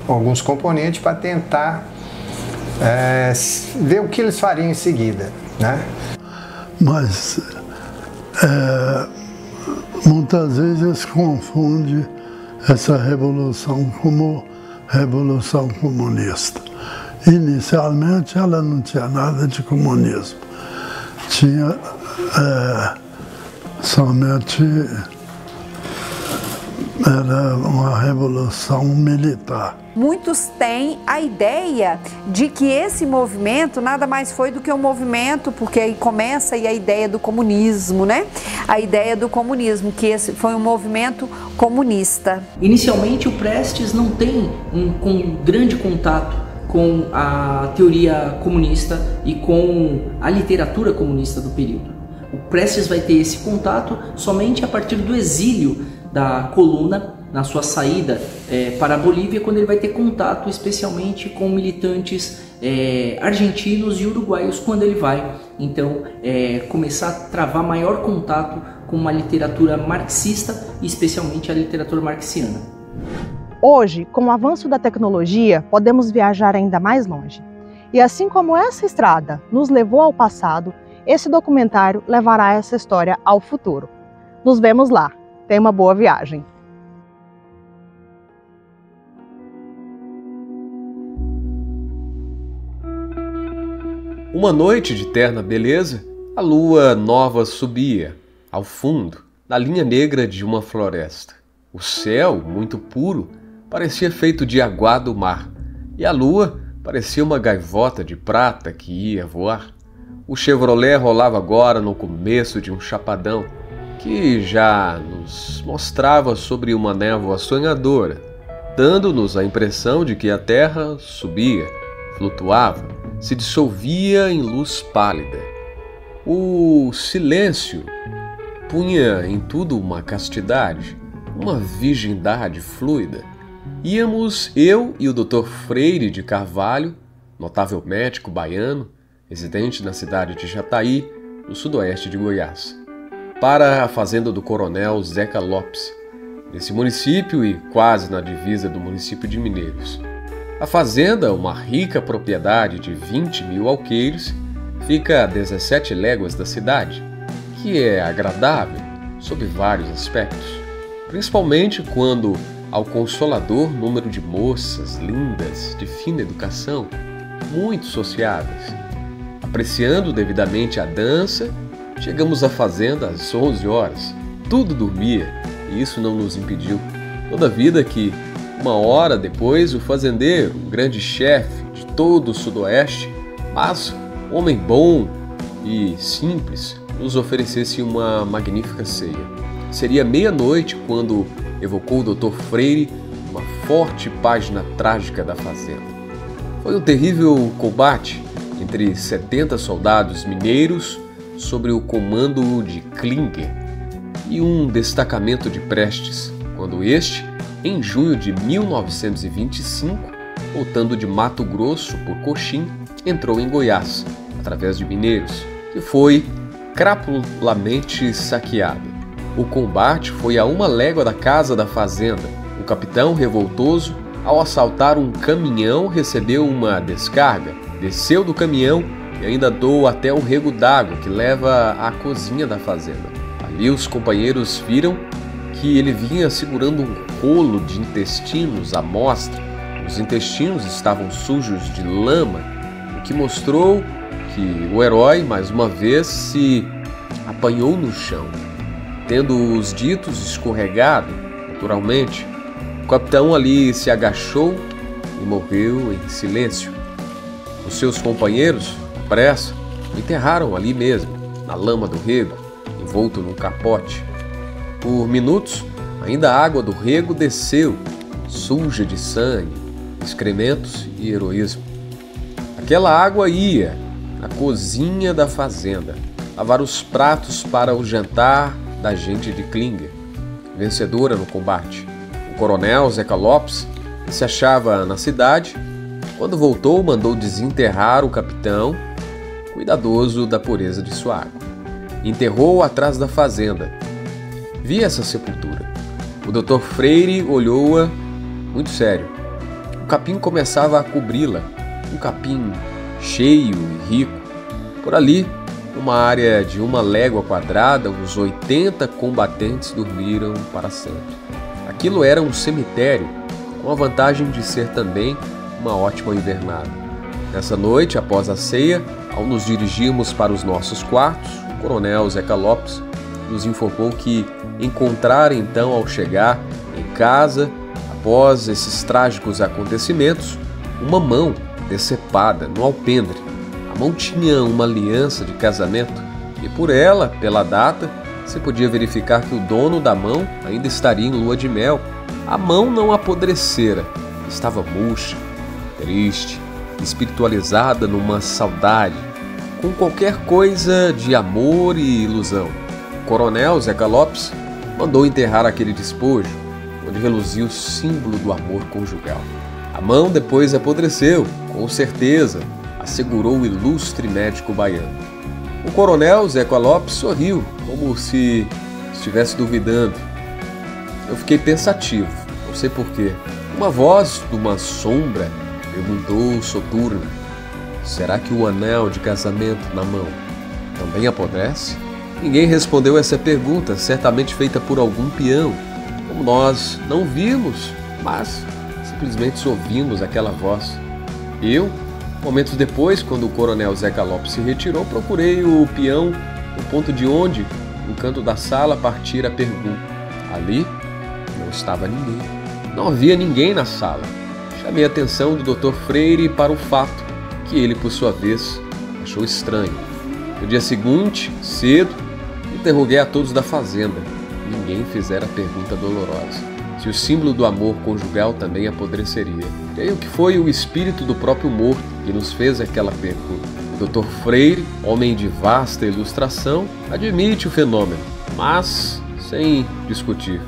G: alguns componentes para tentar ver o que eles fariam em seguida, né?
E: Mas muitas vezes confunde essa revolução como Revolução Comunista. Inicialmente ela não tinha nada de comunismo, tinha somente era uma revolução militar.
C: Muitos têm a ideia de que esse movimento nada mais foi do que um movimento, porque aí começa aí a ideia do comunismo, né? A ideia do comunismo, que esse foi um movimento comunista.
D: Inicialmente o Prestes não tem um grande contato com a teoria comunista e com a literatura comunista do período. O Prestes vai ter esse contato somente a partir do exílio da coluna, na sua saída para a Bolívia, quando ele vai ter contato especialmente com militantes argentinos e uruguaios, quando ele vai então começar a travar maior contato com uma literatura marxista, e especialmente a literatura marxiana.
A: Hoje, com o avanço da tecnologia, podemos viajar ainda mais longe. E assim como essa estrada nos levou ao passado, esse documentário levará essa história ao futuro. Nos vemos lá. Tenha uma boa viagem.
B: Uma noite de terna beleza, a lua nova subia, ao fundo, na linha negra de uma floresta. O céu, muito puro, parecia feito de aguado mar, e a lua parecia uma gaivota de prata que ia voar. O Chevrolet rolava agora no começo de um chapadão que já nos mostrava sobre uma névoa sonhadora, dando-nos a impressão de que a terra subia, flutuava, se dissolvia em luz pálida. O silêncio punha em tudo uma castidade, uma virgindade fluida. Íamos eu e o Dr. Freire de Carvalho, notável médico baiano, residente na cidade de Jataí, no sudoeste de Goiás, para a fazenda do coronel Zeca Lopes, nesse município e quase na divisa do município de Mineiros. A fazenda, uma rica propriedade de 20 mil alqueires, fica a 17 léguas da cidade, que é agradável sob vários aspectos, principalmente quando ao consolador número de moças lindas, de fina educação, muito sociáveis. Apreciando devidamente a dança, chegamos à fazenda às 11 horas. Tudo dormia e isso não nos impediu. Toda a vida que, uma hora depois, o fazendeiro, o grande chefe de todo o sudoeste, mas homem bom e simples, nos oferecesse uma magnífica ceia. Seria meia-noite quando evocou o Dr. Freire uma forte página trágica da fazenda. Foi um terrível combate entre 70 soldados mineiros sobre o comando de Klinger e um destacamento de Prestes, quando este, em junho de 1925, voltando de Mato Grosso por Coxim, entrou em Goiás, através de Mineiros, que foi crapulamente saqueado. O combate foi a 1 légua da casa da fazenda. O capitão, revoltoso, ao assaltar um caminhão, recebeu uma descarga, desceu do caminhão e ainda andou até o rego d'água que leva à cozinha da fazenda. Ali os companheiros viram que ele vinha segurando um rolo de intestinos à mostra. Os intestinos estavam sujos de lama, o que mostrou que o herói, mais uma vez, se apanhou no chão. Tendo os ditos escorregado, naturalmente, o capitão ali se agachou e morreu em silêncio. Os seus companheiros, à pressa, o enterraram ali mesmo, na lama do rego, envolto num capote. Por minutos, ainda a água do rego desceu, suja de sangue, excrementos e heroísmo. Aquela água ia na cozinha da fazenda lavar os pratos para o jantar da gente de Klinger, vencedora no combate. O coronel Zeca Lopes, que se achava na cidade, quando voltou, mandou desenterrar o capitão, cuidadoso da pureza de sua água. Enterrou-o atrás da fazenda. Vi essa sepultura. O Dr. Freire olhou-a muito sério. O capim começava a cobri-la, um capim cheio e rico. Por ali, numa área de 1 légua quadrada, uns 80 combatentes dormiram para sempre. Aquilo era um cemitério, com a vantagem de ser também uma ótima invernada. Nessa noite, após a ceia, ao nos dirigirmos para os nossos quartos, o coronel Zeca Lopes nos informou que encontrara então ao chegar em casa, após esses trágicos acontecimentos, uma mão decepada no alpendre. A mão tinha uma aliança de casamento e por ela, pela data, se podia verificar que o dono da mão ainda estaria em lua de mel. A mão não apodrecera, estava murcha, triste, espiritualizada numa saudade, com qualquer coisa de amor e ilusão. O coronel Zeca Lopes mandou enterrar aquele despojo, onde reluzia o símbolo do amor conjugal. A mão depois apodreceu, com certeza, assegurou o ilustre médico baiano. O coronel Zeca Lopes sorriu, como se estivesse duvidando. Eu fiquei pensativo, não sei porquê. Uma voz de uma sombra perguntou soturna: será que o anel de casamento na mão também apodrece? Ninguém respondeu essa pergunta, certamente feita por algum peão. Como nós não vimos, mas simplesmente ouvimos aquela voz. Eu, momentos depois, quando o coronel Zeca Lopes se retirou, procurei o peão no ponto de onde, no canto da sala, partira a pergunta. Ali não estava ninguém. Não havia ninguém na sala. chamei a atenção do Dr. Freire para o fato que ele, por sua vez, achou estranho. No dia seguinte, cedo, interroguei a todos da fazenda. Ninguém fizera a pergunta dolorosa: se o símbolo do amor conjugal também apodreceria. Creio que foi o espírito do próprio morto que nos fez aquela pergunta. O Dr. Freire, homem de vasta ilustração, admite o fenômeno, mas sem discutir.